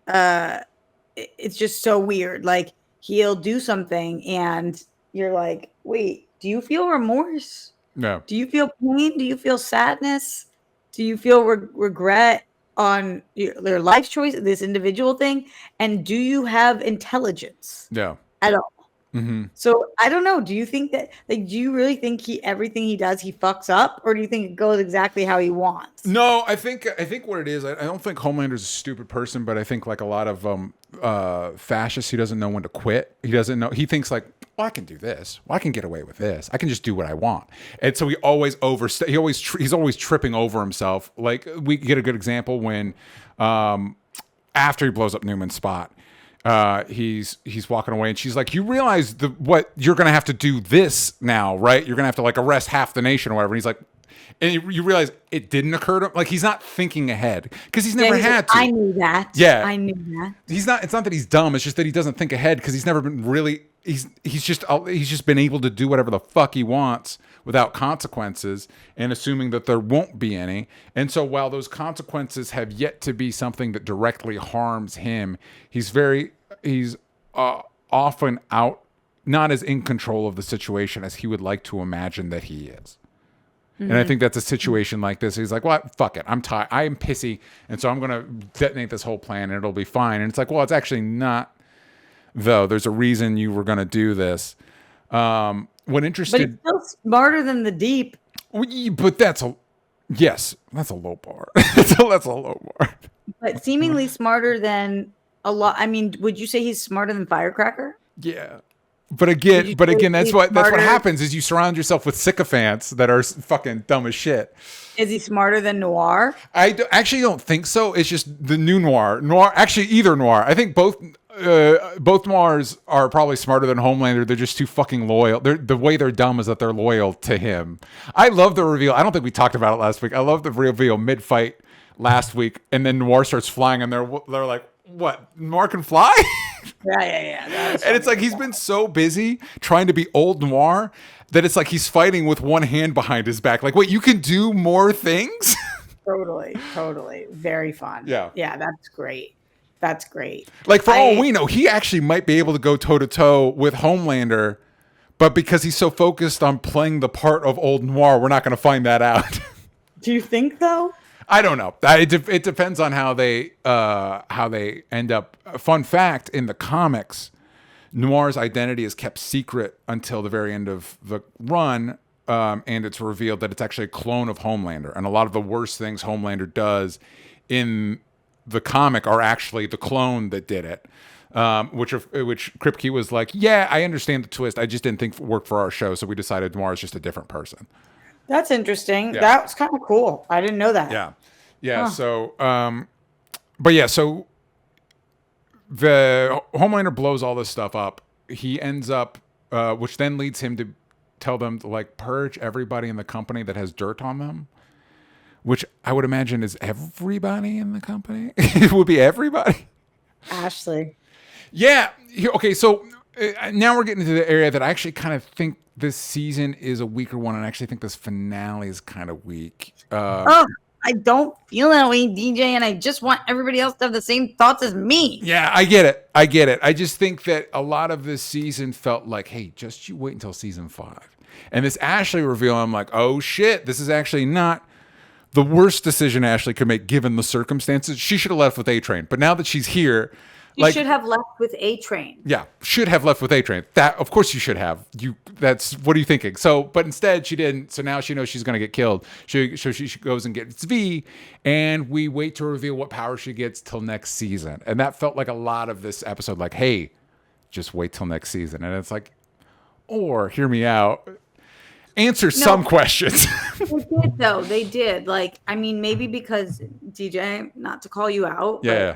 It's just so weird. Like he'll do something and you're like, wait, do you feel remorse? No. Do you feel pain? Do you feel sadness? Do you feel regret on their life choice, this individual thing? And do you have intelligence? Yeah. At all? Mm-hmm. So I don't know. Do you think that, like, do you really think everything he does, he fucks up, or do you think it goes exactly how he wants? No, I think what it is, I don't think Homelander's a stupid person, but I think like a lot of fascists, he doesn't know when to quit. He doesn't know. He thinks like, well, I can do this. Well, I can get away with this. I can just do what I want. And so he always he's always tripping over himself. Like we get a good example when after he blows up Newman's spot. He's walking away and she's like, you realize what you're going to have to do this now, right? You're going to have to like arrest half the nation or whatever. And he's like, and you realize it didn't occur to him. Like he's not thinking ahead because he's never had to. I knew that. Yeah. I knew that. It's not that he's dumb. It's just that he doesn't think ahead because he's never been really, he's just been able to do whatever the fuck he wants without consequences and assuming that there won't be any. And so while those consequences have yet to be something that directly harms him, he's often out, not as in control of the situation as he would like to imagine that he is. Mm-hmm. And I think that's a situation like this. He's like, well, fuck it. I'm tired. I am pissy. And so I'm going to detonate this whole plan and it'll be fine. And it's like, well, it's actually not, though. There's a reason you were going to do this. What interested, but he's still smarter than the Deep. But that's Yes, that's a low bar. That's a low bar. But seemingly smarter than a lot. I mean, would you say he's smarter than Firecracker? Yeah. But Would you say again, he's that's what smarter? happens is you surround yourself with sycophants that are fucking dumb as shit. Is he smarter than Noir? Actually don't think so. It's just the new Noir. Actually, either Noir. I think both Noirs are probably smarter than Homelander. They're just too fucking loyal. The way they're dumb is that they're loyal to him. I love the reveal. I don't think we talked about it last week. I love the reveal mid-fight last week, and then Noir starts flying, and they're like, what? Noir can fly? Yeah. And it's like he's been so busy trying to be old Noir that it's like he's fighting with one hand behind his back. Like, wait, you can do more things? Totally. Very fun. Yeah. Yeah, that's great. That's great. Like, for all we know, he actually might be able to go toe-to-toe with Homelander, but because he's so focused on playing the part of old Noir, we're not going to find that out. Do you think, though? I don't know. It depends on how they end up. Fun fact, in the comics, Noir's identity is kept secret until the very end of the run, and it's revealed that it's actually a clone of Homelander. And a lot of the worst things Homelander does in the comic are actually the clone that did it. Which Kripke was like, yeah, I understand the twist. I just didn't think it worked for our show, so we decided Noir is just a different person. That's interesting. Yeah. That was kind of cool. I didn't know that. Yeah. Huh. So, so the Homelander blows all this stuff up. He ends up, which then leads him to tell them to like purge everybody in the company that has dirt on them, which I would imagine is everybody in the company. It would be everybody. Ashley. Yeah. Okay. So now we're getting into the area that I actually kind of think this season is a weaker one, and I actually think this finale is kind of weak. I don't feel that way, DJ, and I just want everybody else to have the same thoughts as me. Yeah, I get it. I just think that a lot of this season felt like, hey, just you wait until season 5. And this Ashley reveal, I'm like, oh shit, this is actually not the worst decision Ashley could make given the circumstances. She should have left with A-Train, but now that she's here, You should have left with A-Train. Yeah, should have left with A-Train. That, of course, you should have. That's what are you thinking? So, but instead, she didn't. So now she knows she's going to get killed. She goes and gets V, and we wait to reveal what power she gets till next season. And that felt like a lot of this episode. Like, hey, just wait till next season. And it's like, or hear me out. Answer some questions. They did, though. They did. Like, I mean, maybe because DJ, not to call you out. Yeah.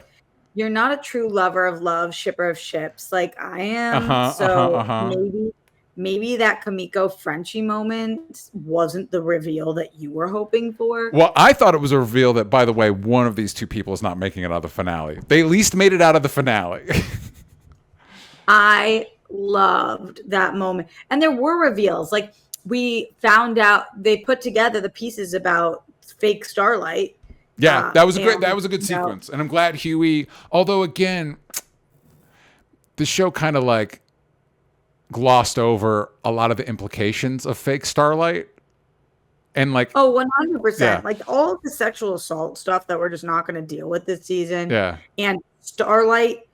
You're not a true lover of love, shipper of ships like I am. Maybe that Kimiko Frenchie moment wasn't the reveal that you were hoping for. Well, I thought it was a reveal that, by the way, one of these two people is not making it out of the finale. They at least made it out of the finale. I loved that moment. And there were reveals. Like, we found out they put together the pieces about fake Starlight. Yeah, that was great. That was a good sequence. And I'm glad Hughie, although again, the show kind of like glossed over a lot of the implications of fake Starlight. And like, 100%. Yeah. Like all of the sexual assault stuff that we're just not going to deal with this season. Yeah. And Starlight,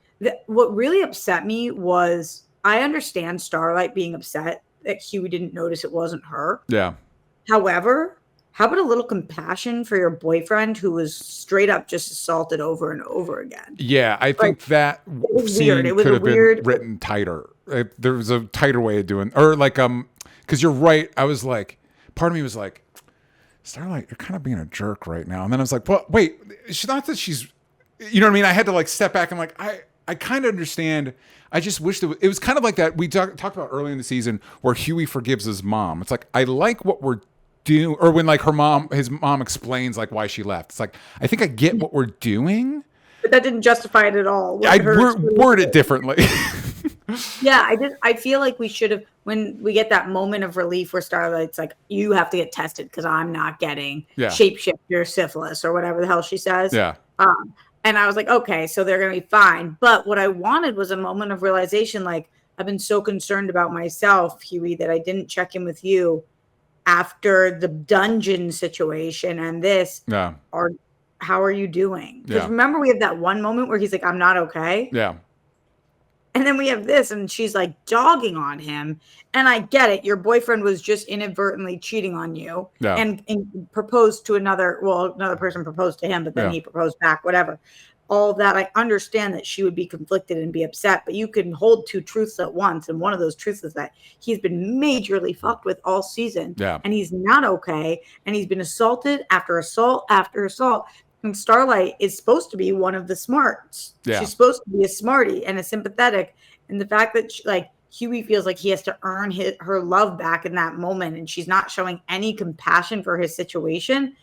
what really upset me was I understand Starlight being upset that Hughie didn't notice it wasn't her. Yeah. However, how about a little compassion for your boyfriend who was straight up just assaulted over and over again? Yeah, I think that scene could have been written tighter. There was a tighter way of doing, or like, because you're right. I was like, part of me was like, Starlight, you're kind of being a jerk right now. And then I was like, well, wait, it's not that she's, you know what I mean? I had to like step back and like, I kind of understand. I just wish it was kind of like that we talked about early in the season where Hughie forgives his mom. It's like, I like what we're doing, or when like his mom explains like why she left. It's like, I think I get what we're doing. But that didn't justify it at all. I'd word it differently. Yeah, I feel like we should have, when we get that moment of relief where Starlight's like, you have to get tested because I'm not getting shapeshifter syphilis or whatever the hell she says. Yeah. And I was like, okay, so they're going to be fine. But what I wanted was a moment of realization. Like, I've been so concerned about myself, Hughie, that I didn't check in with you after the dungeon situation and this. Yeah. Or how are you doing? Because Yeah. remember, we have that one moment where he's like, I'm not okay. Yeah. And then we have this, and she's like dogging on him. And I get it. Your boyfriend was just inadvertently cheating on you and proposed to another person proposed to him, but then he proposed back, whatever. All that, I understand that she would be conflicted and be upset, but you can hold two truths at once. And one of those truths is that he's been majorly fucked with all season. And he's not okay. And he's been assaulted after assault after assault. And Starlight is supposed to be one of the smarts. She's supposed to be a smarty and a sympathetic. And the fact that Hughie feels like he has to earn her love back in that moment, and she's not showing any compassion for his situation,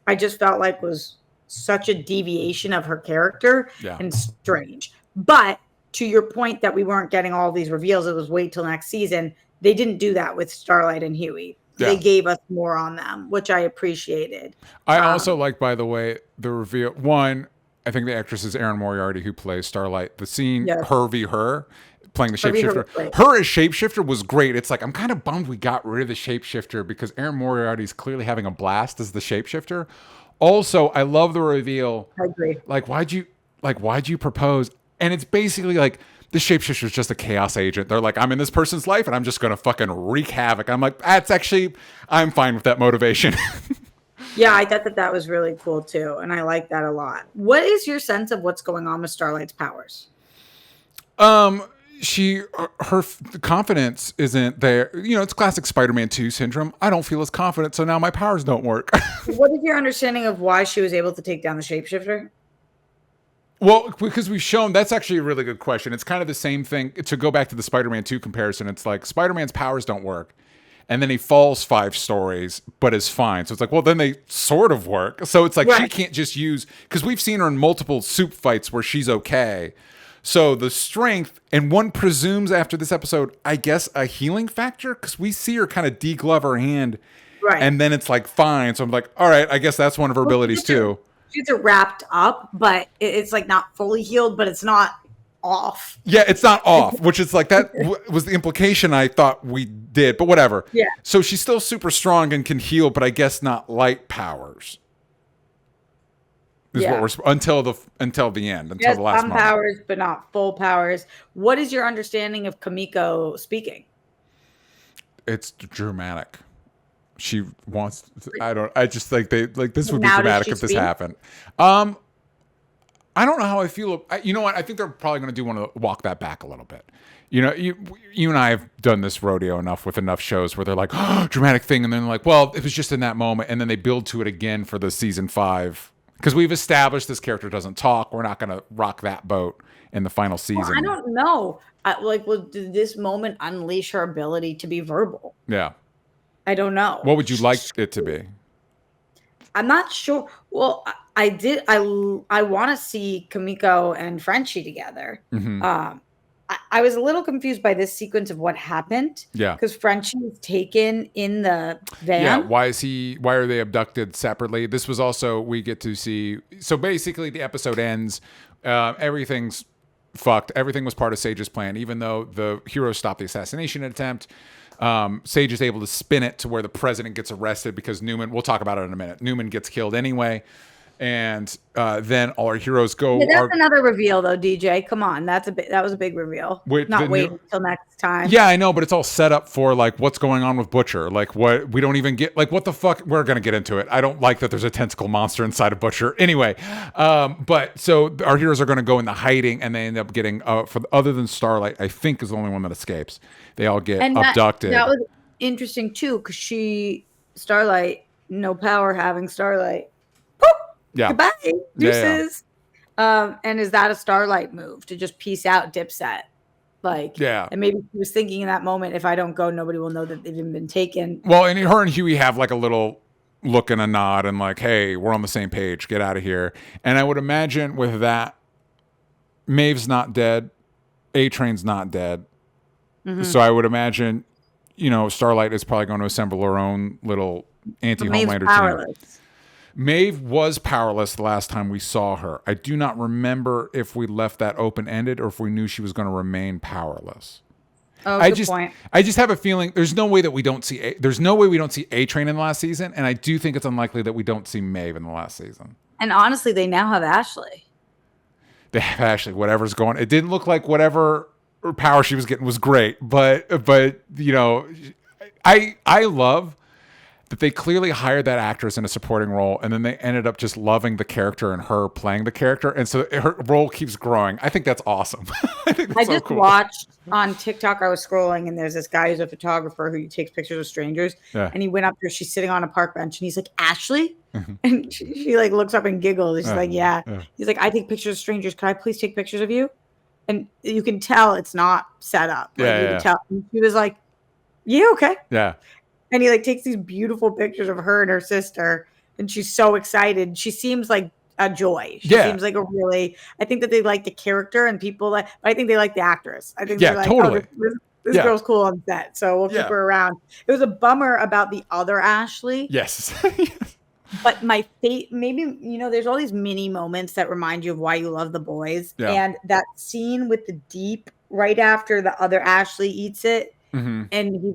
I just felt like was such a deviation of her character and strange. But to your point that we weren't getting all these reveals, it was wait till next season. They didn't do that with Starlight and Hughie. They gave us more on them, which I appreciated. I also like, by the way, the reveal. One, I think the actress is Erin Moriarty, who plays Starlight. The scene, her v. her, playing the shapeshifter. Her as shapeshifter was great. It's like, I'm kind of bummed we got rid of the shapeshifter because Erin Moriarty is clearly having a blast as the shapeshifter. Also, I love the reveal. I agree. Why'd you propose? And it's basically like, the shapeshifter is just a chaos agent. They're like, I'm in this person's life and I'm just going to fucking wreak havoc. I'm like, I'm fine with that motivation. Yeah, I thought that was really cool too. And I like that a lot. What is your sense of what's going on with Starlight's powers? Her confidence isn't there. It's classic Spider-Man 2 syndrome. I don't feel as confident, so now my powers don't work. What is your understanding of why she was able to take down the shapeshifter? Well, because we've shown, that's actually a really good question. It's kind of the same thing. To go back to the Spider-Man 2 comparison, it's like Spider-Man's powers don't work. And then he falls 5 stories, but is fine. So it's like, well, then they sort of work. So it's like she can't just use, because we've seen her in multiple soup fights where she's okay. So the strength, and one presumes after this episode, I guess, a healing factor, because we see her kind of deglove her hand. Right. And then it's like, fine. So I'm like, all right, I guess that's one of her abilities too. She's wrapped up, but it's like not fully healed, but it's not off. Yeah, it's not off, which is like that was the implication I thought we did, but whatever. Yeah. So she's still super strong and can heal, but I guess not light powers. Is what we're until the end, until the last some moment. Powers, but not full powers. What is your understanding of Kimiko speaking? It's dramatic. She wants I just think this would be dramatic if this happened. I don't know how I feel. You know what? I think they're probably going to want to walk that back a little bit. You and I have done this rodeo enough with enough shows where they're like, oh, dramatic thing. And then like, well, it was just in that moment. And then they build to it again for the season 5. Because we've established this character doesn't talk. We're not going to rock that boat in the final season. Well, I don't know. Did this moment unleash her ability to be verbal? Yeah. I don't know. What would you like it to be? I'm not sure. Well, I want to see Kimiko and Frenchie together. Mm-hmm. I was a little confused by this sequence of what happened. Yeah. Because Frenchie was taken in the van. Yeah. Why are they abducted separately? This was also, we get to see. So basically the episode ends. Everything's fucked. Everything was part of Sage's plan, even though the heroes stopped the assassination attempt. Sage is able to spin it to where the president gets arrested because Newman, we'll talk about it in a minute. Newman gets killed anyway. And then all our heroes go. Yeah, that's another reveal, though, DJ. Come on, that was a big reveal. Not waiting until next time. Yeah, I know, but it's all set up for like what's going on with Butcher. Like what we don't even get. Like what the fuck? We're gonna get into it. I don't like that there's a tentacle monster inside of Butcher. Anyway, but so our heroes are gonna go into hiding, and they end up getting other than Starlight, I think is the only one that escapes. They all get abducted. That was interesting too, because Starlight, no power having Starlight. Yeah. Goodbye. Deuces. Yeah. And is that a Starlight move to just peace out Dipset? And maybe he was thinking in that moment, if I don't go, nobody will know that they've even been taken. Well, and her and Hughie have like a little look and a nod and like, hey, we're on the same page. Get out of here. And I would imagine with that, Maeve's not dead. A-Train's not dead. Mm-hmm. So I would imagine, Starlight is probably going to assemble her own little anti-Homelander team. Maeve was powerless the last time we saw her. I do not remember if we left that open-ended or if we knew she was going to remain powerless. Oh, good point. I just have a feeling there's no way we don't see A-Train in the last season, and I do think it's unlikely that we don't see Maeve in the last season. And honestly, they now have Ashley. They have Ashley. Whatever's going, it didn't look like whatever power she was getting was great, but I love that they clearly hired that actress in a supporting role, and then they ended up just loving the character and her playing the character, and so her role keeps growing. I think that's awesome. I think that's I so just cool. watched on TikTok. I was scrolling, and there's this guy who's a photographer who takes pictures of strangers. Yeah. And he went up to her. She's sitting on a park bench, and he's like, "Ashley," and she like looks up and giggles. She's like, "Yeah." He's like, "I take pictures of strangers. Could I please take pictures of you?" And you can tell it's not set up. Like, you can tell. And she was like, "Yeah, okay." Yeah. And he like takes these beautiful pictures of her and her sister, and she's so excited. She seems like a joy. She seems like a really. I think that they like the character and people like. But I think they like the actress. I think they're like, totally. Oh, this girl's cool on set, so we'll keep her around. It was a bummer about the other Ashley. Yes. But my maybe there's all these mini moments that remind you of why you love The Boys, and that scene with the deep right after the other Ashley eats it, and he's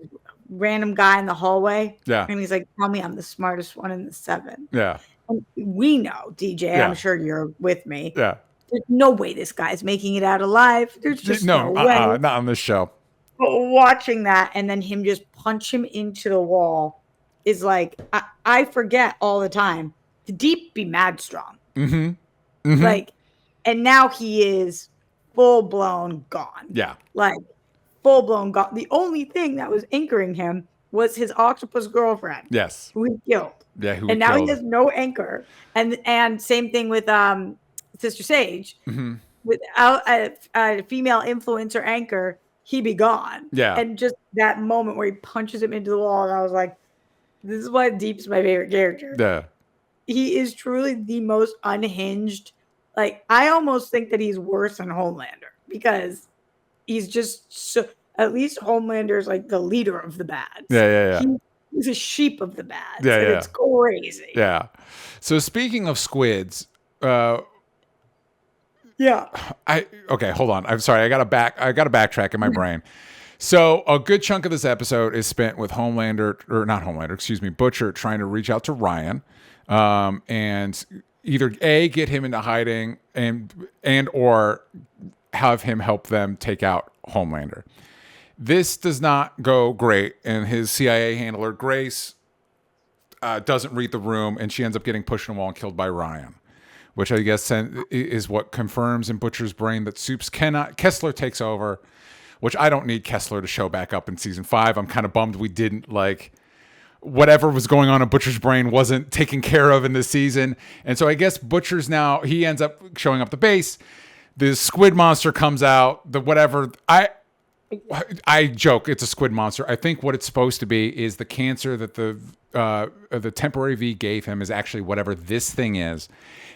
random guy in the hallway. Yeah. And he's like, "Tell me I'm the smartest one in the 7." Yeah. And we know, DJ, I'm sure you're with me. Yeah. There's no way this guy's making it out alive. There's just no way. Not on this show. But watching that and then him just punch him into the wall is like, I forget all the time. The Deep be mad strong. Like, and now he is full blown gone. Yeah. Like, full blown gone. The only thing that was anchoring him was his octopus girlfriend. Yes. Who he killed. Yeah. And now he has no anchor. And same thing with Sister Sage. Without a female influencer anchor, he'd be gone. Yeah. And just that moment where he punches him into the wall, and I was like, this is why Deep's my favorite character. Yeah. He is truly the most unhinged. Like, I almost think that he's worse than Homelander because he's just so. At least Homelander is like the leader of the bads. Yeah. He's a sheep of the bads. Yeah. It's crazy. Yeah. So speaking of squids, hold on. I'm sorry. I gotta backtrack in my brain. So a good chunk of this episode is spent with Butcher trying to reach out to Ryan, and either get him into hiding and or have him help them take out Homelander. This does not go great, and his CIA handler Grace doesn't read the room, and she ends up getting pushed in the wall and killed by Ryan, which I guess is what confirms in Butcher's brain that Soups cannot. Kessler takes over, which I don't need Kessler to show back up in season 5. I'm kind of bummed we didn't whatever was going on in Butcher's brain wasn't taken care of in this season. And so I guess Butcher's now, he ends up showing up the base. The squid monster comes out, I joke it's a squid monster. I think what it's supposed to be is the cancer that the temporary V gave him is actually whatever this thing is.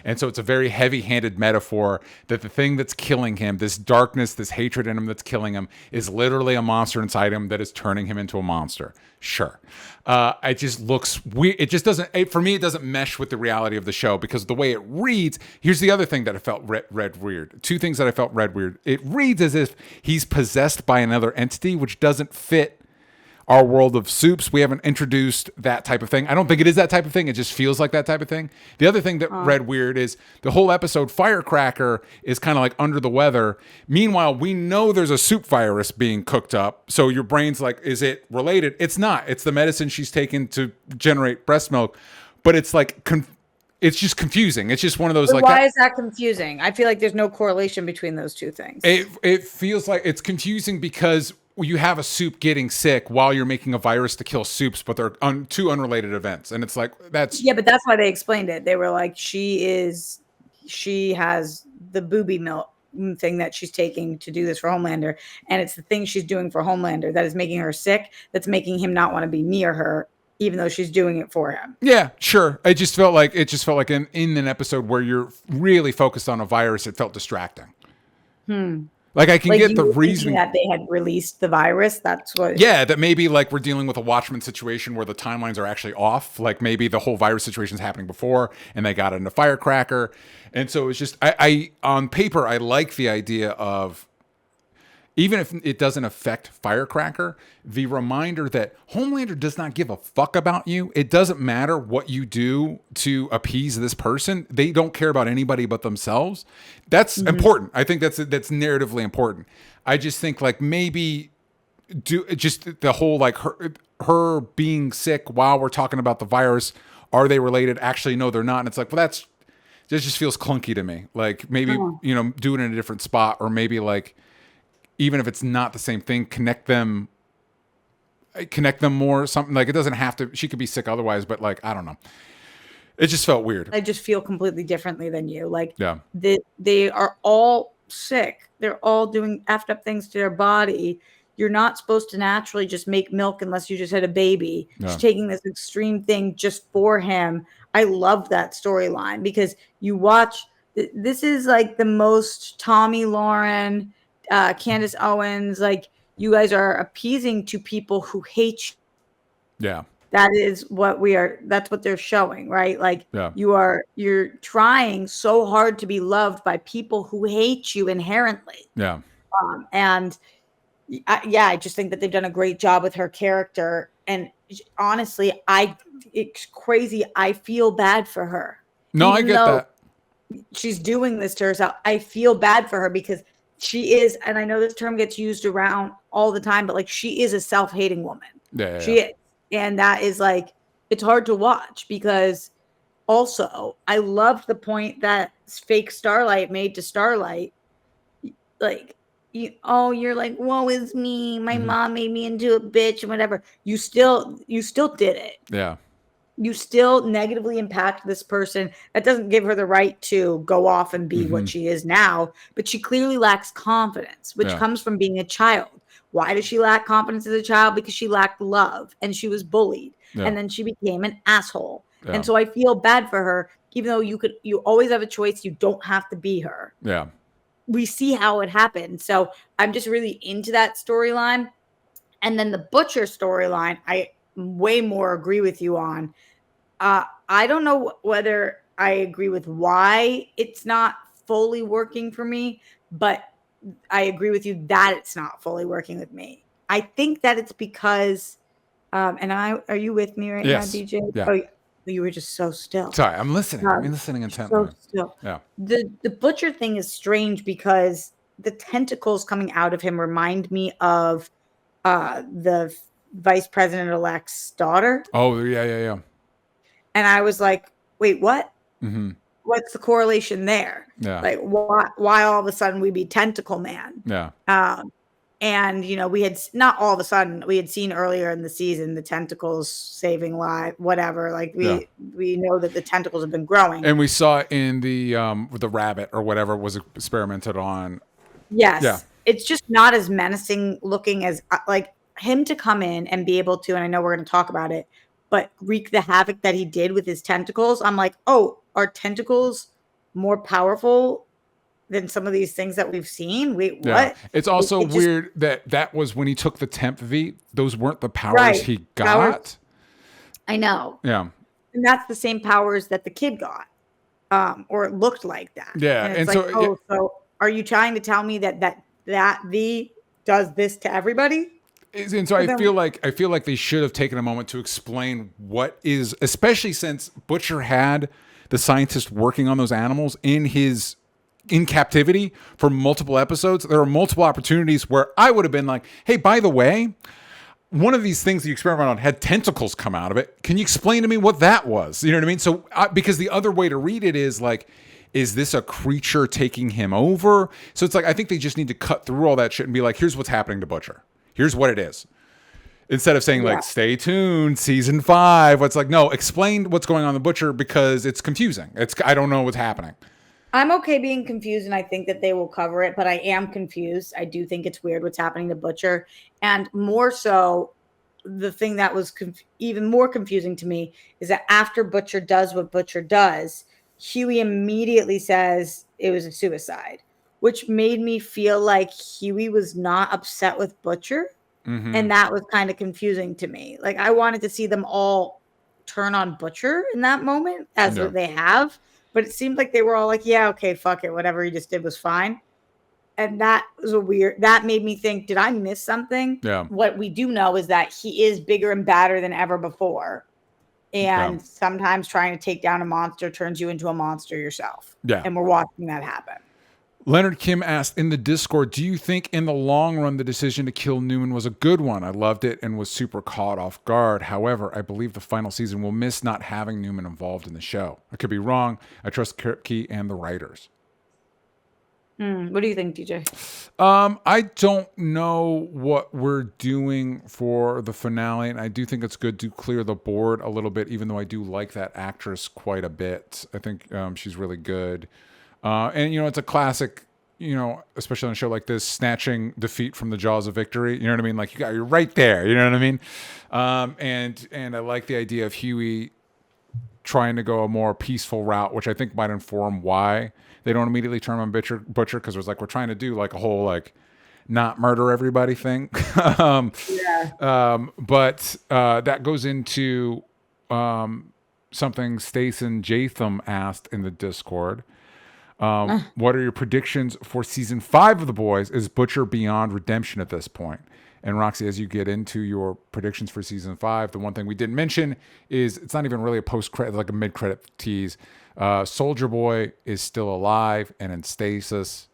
And so it's a very heavy-handed metaphor that the thing that's killing him, this darkness, this hatred in him that's killing him, is literally a monster inside him that is turning him into a monster. Sure. It just looks weird. It just doesn't, for me, it doesn't mesh with the reality of the show because the way it reads, here's the other thing that I felt read weird. Two things that I felt read weird. It reads as if he's possessed by another entity, which doesn't fit our world of Soups. We haven't introduced that type of thing. I don't think it is that type of thing. It just feels like that type of thing. The other thing that read weird is the whole episode, Firecracker is kind of like under the weather. Meanwhile, we know there's a soup virus being cooked up. So your brain's like, is it related? It's not. It's the medicine she's taken to generate breast milk. But it's like, it's just confusing. It's just one of those why is that confusing? I feel like there's no correlation between those two things. It feels like it's confusing because you have a soup getting sick while you're making a virus to kill soups, but they're two unrelated events. And it's like, but that's why they explained it. They were like, she has the booby milk thing that she's taking to do this for Homelander. And it's the thing she's doing for Homelander that is making her sick. That's making him not want to be near her, even though she's doing it for him. Yeah, sure. It just felt like in an episode where you're really focused on a virus, it felt distracting. Like I can get the reason that they had released the virus. That's what. Yeah, that maybe like we're dealing with a Watchmen situation where the timelines are actually off. Like maybe the whole virus situation is happening before, and they got into Firecracker, and so it's just I on paper I like the idea of even if it doesn't affect Firecracker, the reminder that Homelander does not give a fuck about you. It doesn't matter what you do to appease this person. They don't care about anybody but themselves. That's important. I think that's narratively important. I just think like maybe just the whole like her being sick while we're talking about the virus. Are they related? Actually, no, they're not. And it's like, well, this just feels clunky to me. Like maybe, do it in a different spot, or maybe like, even if it's not the same thing, connect them more, something like it doesn't have to, she could be sick otherwise, but like, I don't know. It just felt weird. I just feel completely differently than you. Like yeah. they are all sick. They're all doing effed up things to their body. You're not supposed to naturally just make milk unless you just had a baby. Yeah. She's taking this extreme thing just for him. I love that storyline because you watch, this is like the most Tommy Lauren, Candace Owens, like you guys are appeasing to people who hate you. Yeah. That is what that's what they're showing, right? Like yeah. you're trying so hard to be loved by people who hate you inherently. Yeah. And I just think that they've done a great job with her character. And honestly, it's crazy. I feel bad for her. No, I get that. She's doing this to herself. I feel bad for her because she is, and I know this term gets used around all the time, but like she is a self-hating woman. Yeah. She is. And that is like, it's hard to watch because also I love the point that fake Starlight made to Starlight. Like, you're like, woe is me. My mom made me into a bitch and whatever. You still did it. Yeah. You still negatively impact this person. That doesn't give her the right to go off and be what she is now, but she clearly lacks confidence, which comes from being a child. Why does she lack confidence as a child? Because she lacked love and she was bullied and then she became an asshole. Yeah. And so I feel bad for her, even though you always have a choice. You don't have to be her. Yeah. We see how it happened. So I'm just really into that storyline. And then the Butcher storyline, I way more agree with you on. I don't know whether I agree with why it's not fully working for me, but I agree with you that it's not fully working with me. I think that it's because, are you with me right now, DJ? Yeah. Oh, you were just so still. Sorry, I'm listening. I'm listening intently. So still. Yeah. The Butcher thing is strange because the tentacles coming out of him remind me of the vice president-elect's daughter. Oh, yeah. And I was like, wait, what? Mm-hmm. What's the correlation there? Yeah. Like, why all of a sudden we be Tentacle Man? Yeah. And, we had not all of a sudden, we had seen earlier in the season the tentacles saving life, whatever. Like, we know that the tentacles have been growing. And we saw it in the rabbit or whatever was experimented on. Yes. Yeah. It's just not as menacing looking as, like, him to come in and be able to, and I know we're going to talk about it, but wreak the havoc that he did with his tentacles. I'm like, oh, are tentacles more powerful than some of these things that we've seen? Wait, what? It's also weird that was when he took the temp V. Those weren't the powers he got. I know. Yeah. And that's the same powers that the kid got. Or it looked like that. Yeah. And it's so are you trying to tell me that V does this to everybody? And so I feel like they should have taken a moment to explain what is, especially since Butcher had the scientist working on those animals in captivity for multiple episodes. There are multiple opportunities where I would have been like, hey, by the way, one of these things that you experiment on had tentacles come out of it. Can you explain to me what that was? You know what I mean? So because the other way to read it is like, is this a creature taking him over? So it's like, I think they just need to cut through all that shit and be like, here's what's happening to Butcher. Here's what it is. Instead of saying like, stay tuned, season 5. It's like, no, explain what's going on in the Butcher because it's confusing. I don't know what's happening. I'm okay being confused, and I think that they will cover it, but I am confused. I do think it's weird what's happening to Butcher. And more so, the thing that was even more confusing to me is that after Butcher does what Butcher does, Hughie immediately says it was a suicide, which made me feel like Hughie was not upset with Butcher. Mm-hmm. And that was kind of confusing to me. Like, I wanted to see them all turn on Butcher in that moment, as they have. But it seemed like they were all like, yeah, okay, fuck it. Whatever he just did was fine. and that was that made me think, did I miss something? Yeah. What we do know is that he is bigger and badder than ever before. And sometimes trying to take down a monster turns you into a monster yourself. Yeah. And we're watching that happen. Leonard Kim asked in the Discord, do you think in the long run the decision to kill Newman was a good one? I loved it and was super caught off guard. However, I believe the final season will miss not having Newman involved in the show. I could be wrong. I trust Kirky and the writers. What do you think, DJ? I don't know what we're doing for the finale, and I do think it's good to clear the board a little bit, even though I do like that actress quite a bit. I think she's really good. And, it's a classic, especially on a show like this, snatching defeat from the jaws of victory. You know what I mean? Like, you're right there. You know what I mean? And I like the idea of Hughie trying to go a more peaceful route, which I think might inform why they don't immediately turn on Butcher, because it was like, we're trying to do like a whole, like, not murder everybody thing. But that goes into something Stacen Jatham asked in the Discord. What are your predictions for season 5 of The Boys? Is Butcher beyond redemption at this point? And Roxy, as you get into your predictions for season 5, the one thing we didn't mention is it's not even really a post-credit, like a mid-credit tease. Soldier Boy is still alive and in stasis.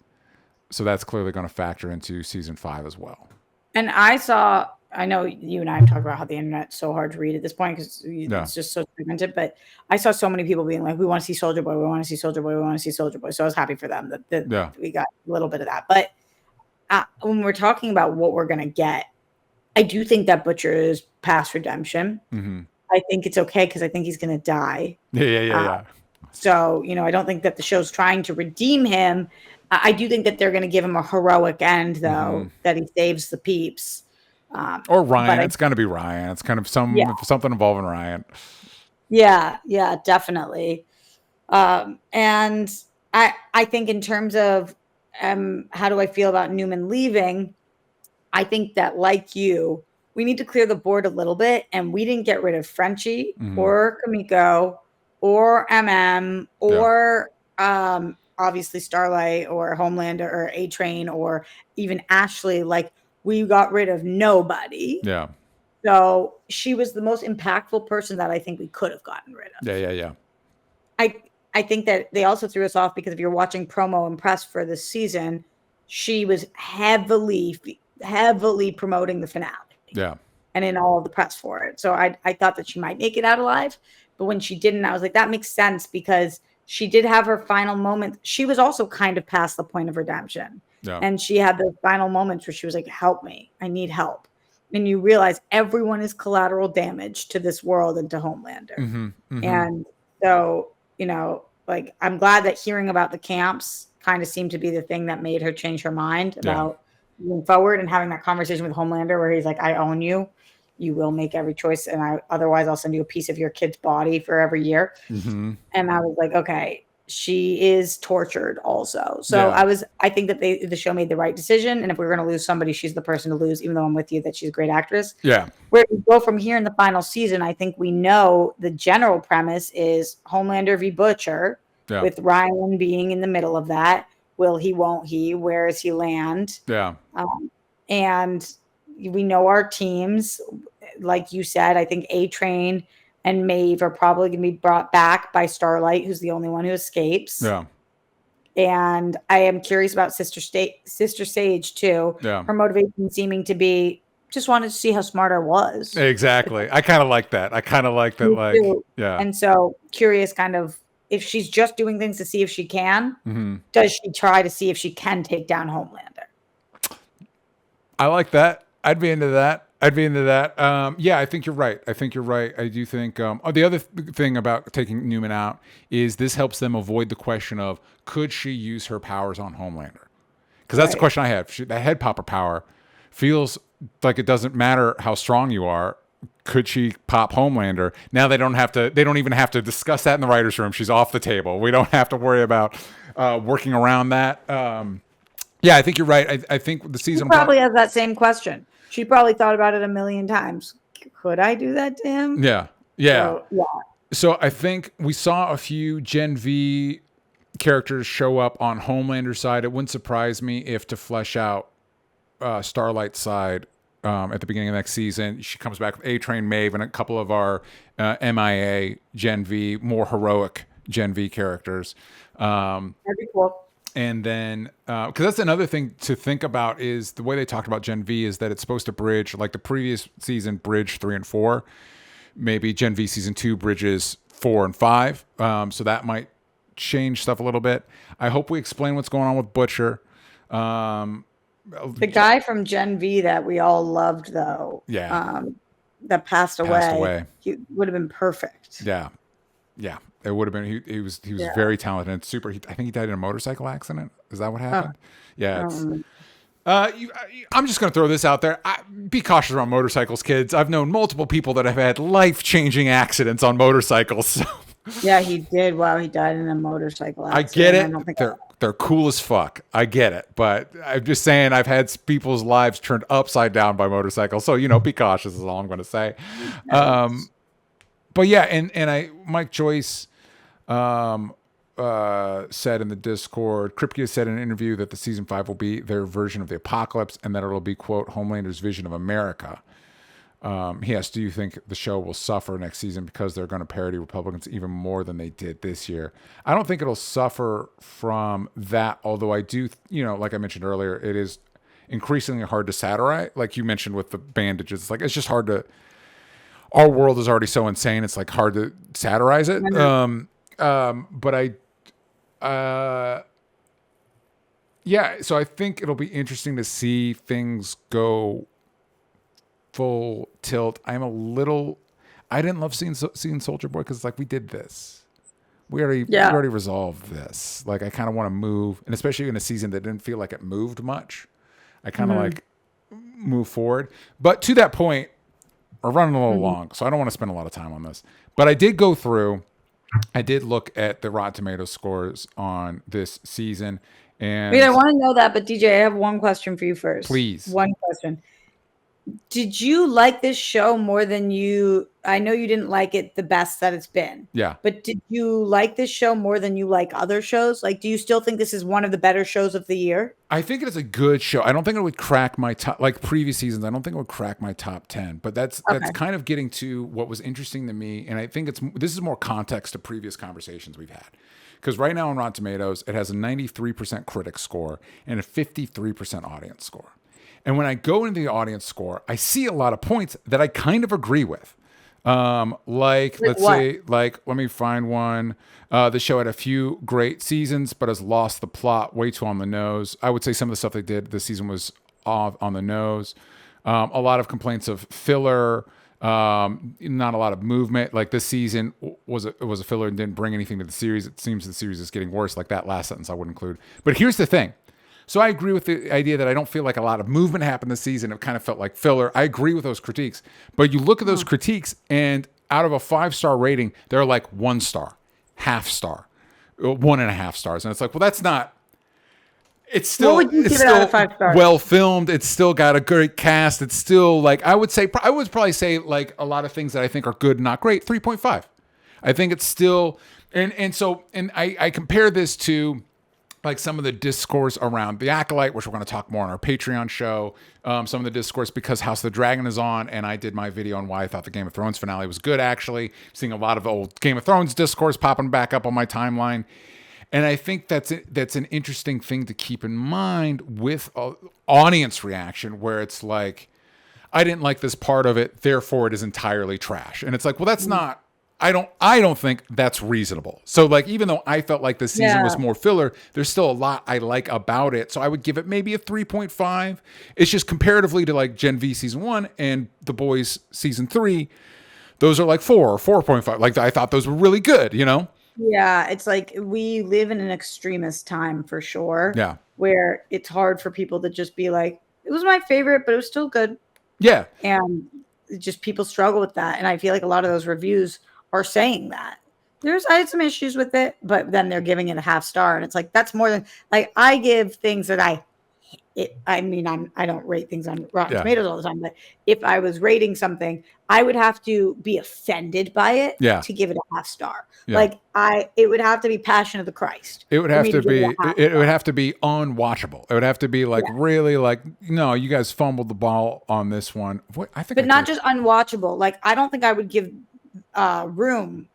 So that's clearly going to factor into season 5 as well. And I know you and I have talked about how the internet's so hard to read at this point because it's just so fragmented, but I saw so many people being like, we want to see Soldier Boy, we want to see Soldier Boy, we want to see Soldier Boy. So I was happy for them that we got a little bit of that. But when we're talking about what we're going to get, I do think that Butcher is past redemption. Mm-hmm. I think it's okay because I think he's going to die. Yeah. So, I don't think that the show's trying to redeem him. I do think that they're going to give him a heroic end, though, that he saves the peeps. Or Ryan. It's going to be Ryan. It's kind of something involving Ryan. Yeah, definitely. And I think in terms of how do I feel about Newman leaving, I think that, like you, we need to clear the board a little bit. And we didn't get rid of Frenchie or Kimiko or or obviously Starlight or Homelander or A-Train or even Ashley. Like, we got rid of nobody. Yeah. So she was the most impactful person that I think we could have gotten rid of. Yeah. I think that they also threw us off because if you're watching promo and press for this season, she was heavily promoting the finale. Yeah. And in all of the press for it. So I thought that she might make it out alive. But when she didn't, I was like, that makes sense because she did have her final moment. She was also kind of past the point of redemption. Yeah. And she had those final moments where she was like, help me. I need help. And you realize everyone is collateral damage to this world and to Homelander. And so, like, I'm glad that hearing about the camps kind of seemed to be the thing that made her change her mind about moving forward and having that conversation with Homelander where he's like, I own you. You will make every choice. And otherwise I'll send you a piece of your kid's body for every year. And I was like, okay, she is tortured also. So I think that the show made the right decision. And if we're going to lose somebody, she's the person to lose, even though I'm with you that she's a great actress. Yeah. Where we go from here in the final season, I think we know the general premise is Homelander v. Butcher with Ryan being in the middle of that. Will he, won't he? Where does he land? Yeah. And we know our teams. Like you said, I think A-Train and Maeve are probably going to be brought back by Starlight, who's the only one who escapes. Yeah. And I am curious about Sister Sage, too. Yeah. Her motivation seeming to be just wanted to see how smart I was. Exactly. I kind of like that. Yeah. And so curious kind of if she's just doing things to see if she can, does she try to see if she can take down Homelander? I like that. I'd be into that. Yeah, I think you're right. I do think the other thing about taking Newman out is this helps them avoid the question of could she use her powers on Homelander? Because that's the question I have. That head popper power feels like it doesn't matter how strong you are. Could she pop Homelander? Now they don't even have to discuss that in the writer's room. She's off the table. We don't have to worry about working around that. Yeah, I think you're right. I think the season she probably has that same question. She probably thought about it a million times. Could I do that to him? Yeah. So, So I think we saw a few Gen V characters show up on Homelander's side. It wouldn't surprise me if to flesh out Starlight's side at the beginning of next season, she comes back with A-Train, Maeve, and a couple of our MIA Gen V, more heroic Gen V characters. That'd be cool. And then, because that's another thing to think about is the way they talked about Gen V is that it's supposed to bridge, like the previous season bridged 3 and 4. Maybe Gen V season 2 bridges 4 and 5. So that might change stuff a little bit. I hope we explain what's going on with Butcher. The guy from Gen V that we all loved, though, that passed away. He would have been perfect. Yeah. It would have been. He was very talented and super. I think he died in a motorcycle accident. Is that what happened? Yeah. I'm just going to throw this out there. Be cautious around motorcycles, kids. I've known multiple people that have had life-changing accidents on motorcycles. So. Yeah, he did. Wow, he died in a motorcycle accident. I get it. They're cool as fuck. I get it. But I'm just saying I've had people's lives turned upside down by motorcycles. So, be cautious is all I'm going to say. But yeah, and Mike Joyce said in the Discord, Kripke said in an interview that the season 5 will be their version of the apocalypse and that it'll be, quote, Homelander's vision of America. He asked, do you think the show will suffer next season because they're going to parody Republicans even more than they did this year? I don't think it'll suffer from that, although I do, like I mentioned earlier, it is increasingly hard to satirize. Like you mentioned with the bandages, it's just hard to, our world is already so insane, it's hard to satirize it. But so I think it'll be interesting to see things go full tilt. I didn't love seeing Soldier Boy because we did this. We already resolved this. I kind of want to move, and especially in a season that didn't feel like it moved much. I kind of move forward. But to that point, we're running a little long, so I don't want to spend a lot of time on this. But I did go through. I did look at the Rotten Tomatoes scores on this season, and wait, I want to know that. But DJ, I have one question for you first. Please, one question. Did you like this show more than you? I know you didn't like it the best that it's been. Yeah. But did you like this show more than you like other shows? Do you still think this is one of the better shows of the year? I think it is a good show. I don't think it would crack my top, like previous seasons. I don't think it would crack my top 10. But that's kind of getting to what was interesting to me, and I think this is more context to previous conversations we've had. Because right now on Rotten Tomatoes, it has a 93% critic score and a 53% audience score. And when I go into the audience score, I see a lot of points that I kind of agree with. Let's say, let me find one. The show had a few great seasons, but has lost the plot way too on the nose. I would say some of the stuff they did this season was off on the nose. A lot of complaints of filler, not a lot of movement. This season was a filler and didn't bring anything to the series. It seems the series is getting worse. That last sentence I would include. But here's the thing. So I agree with the idea that I don't feel like a lot of movement happened this season. It kind of felt like filler. I agree with those critiques. But you look at those critiques, and out of a 5-star rating, they're 1 star, half star, 1.5 stars. And it's that's not... It's still, well filmed. It's still got a great cast. It's still I would probably say a lot of things that I think are good, not great, 3.5. I think it's still... And I compare this to... some of the discourse around The Acolyte, which we're going to talk more on our Patreon show. Some of the discourse because House of the Dragon is on, and I did my video on why I thought the Game of Thrones finale was good, actually. Seeing a lot of old Game of Thrones discourse popping back up on my timeline. And I think that's an interesting thing to keep in mind with audience reaction, where it's I didn't like this part of it, therefore it is entirely trash. And it's well, that's not... I don't think that's reasonable. So even though I felt like this season was more filler, there's still a lot I like about it. So I would give it maybe a 3.5. It's just comparatively to Gen V season 1 and The Boys season 3, those are 4 or 4.5. I thought those were really good, Yeah, it's we live in an extremist time for sure. Yeah. Where it's hard for people to just be it was my favorite, but it was still good. Yeah. And just people struggle with that. And I feel a lot of those reviews are saying that. I had some issues with it, but then they're giving it a half star, and it's that's more than I give things that I I mean, I don't rate things on Rotten Yeah. Tomatoes all the time, but if I was rating something, I would have to be offended by it Yeah. to give it a half star. Yeah. Like it would have to be Passion of the Christ. It would for have me to give it a be. half It would star. have to be unwatchable. It would have to be like really like no, you guys fumbled the ball on this one. What I think, But not just unwatchable. Like I don't think I would give the Room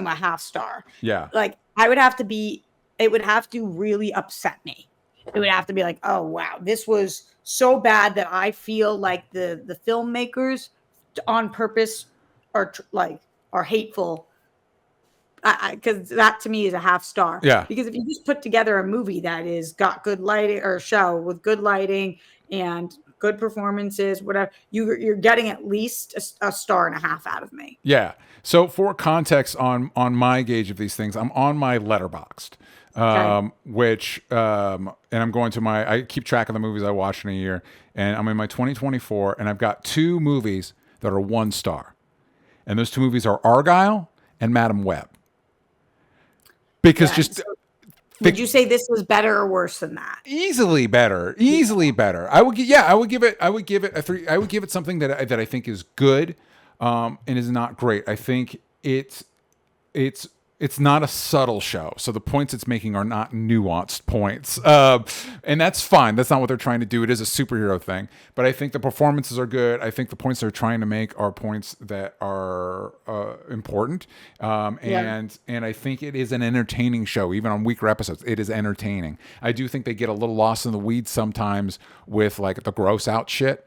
a half star. Yeah. Like I would have to be. It would have to really upset me. It would have to be like, oh wow, this was so bad that I feel like the filmmakers on purpose are hateful. Because that to me is a half star. Yeah. Because if you just put together a movie that is got good lighting or a show with good lighting and good performances, whatever, you're getting at least a star and a half out of me. Yeah. So for context on my gauge of these things, I'm on my Letterboxd. Which and I'm going to I keep track of the movies I watch in a year, and I'm in my 2024, and I've got 2 movies that are 1 star, and those 2 movies are Argyle and Madam Web. Because would you say this was better or worse than that? Easily better. I would give it a 3. I would give it something that I think is good, and is not great. I think it's not a subtle show, so the points it's making are not nuanced points, and that's fine. That's not what they're trying to do. It is a superhero thing, but I think the performances are good. I think the points they're trying to make are points that are important, and I think it is an entertaining show. Even on weaker episodes, it is entertaining. I do think they get a little lost in the weeds sometimes with like the gross out shit.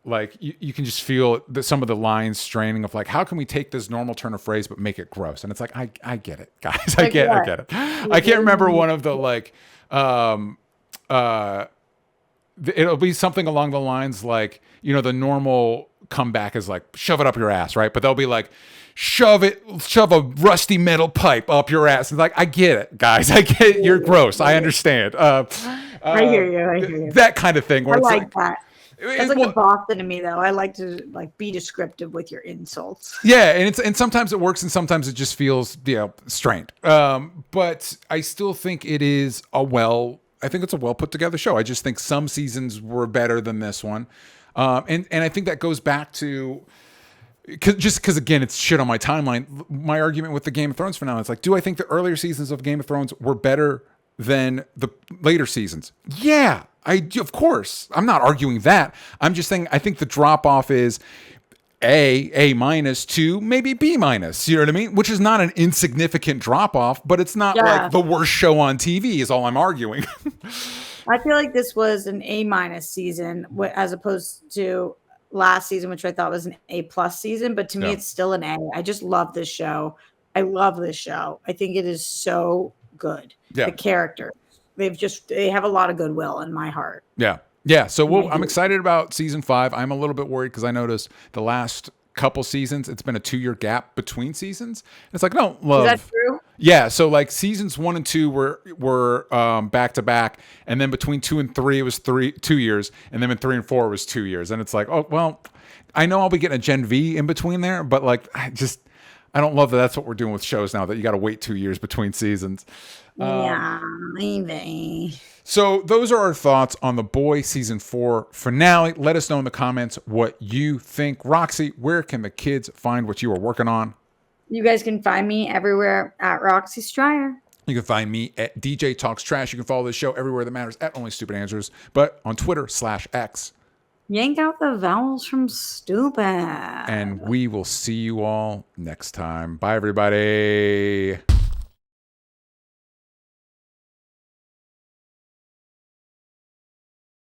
Like you can just feel that some of the lines straining of like, how can we take this normal turn of phrase but make it gross? And it's like, I get it, guys. I get it. I can't remember one of the like, it'll be something along the lines like, the normal comeback is like, shove it up your ass, right? But they'll be like, shove a rusty metal pipe up your ass. It's like, I get it, guys. I get it. You're gross. I understand. I hear you. That kind of thing. Where I it's like that. That's like the Boston to me, though. I like to be descriptive with your insults. Yeah, and sometimes it works, and sometimes it just feels strained. But I still think it is I think it's a well put together show. I just think some seasons were better than this one, and I think that goes back to. Because again, it's shit on my timeline. My argument with the Game of Thrones finale is like, do I think the earlier seasons of Game of Thrones were better than the later seasons? Yeah, I do, of course. I'm not arguing that. I'm just saying I think the drop off is A minus, 2, maybe B minus. You know what I mean? Which is not an insignificant drop off, but it's not like the worst show on TV. Is all I'm arguing. I feel like this was an A minus season as opposed to last season, which I thought was an A+ season, but to me it's still an A. I just love this show. I think it is so good. The character, they have a lot of goodwill in my heart. So I'm excited about season 5. I'm a little bit worried because I noticed the last couple seasons it's been a 2-year gap between seasons. It's like, no, love. Is that true? Yeah, so like seasons 1 and 2 were back to back, and then between 2 and 3 it was 2 years, and then in 3 and 4 it was 2 years, and it's like, oh well, I know I'll be getting a Gen V in between there, but like I don't love that that's what we're doing with shows now, that you got to wait 2 years between seasons. Maybe. So those are our thoughts on The Boy season 4 finale. Let us know in the comments what you think. Roxy, where can the kids find what you are working on? You guys can find me everywhere at Roxy Stryer. You can find me at DJ Talks Trash. You can follow this show everywhere that matters at Only Stupid Answers, but on Twitter /X. Yank out the vowels from stupid. And we will see you all next time. Bye, everybody.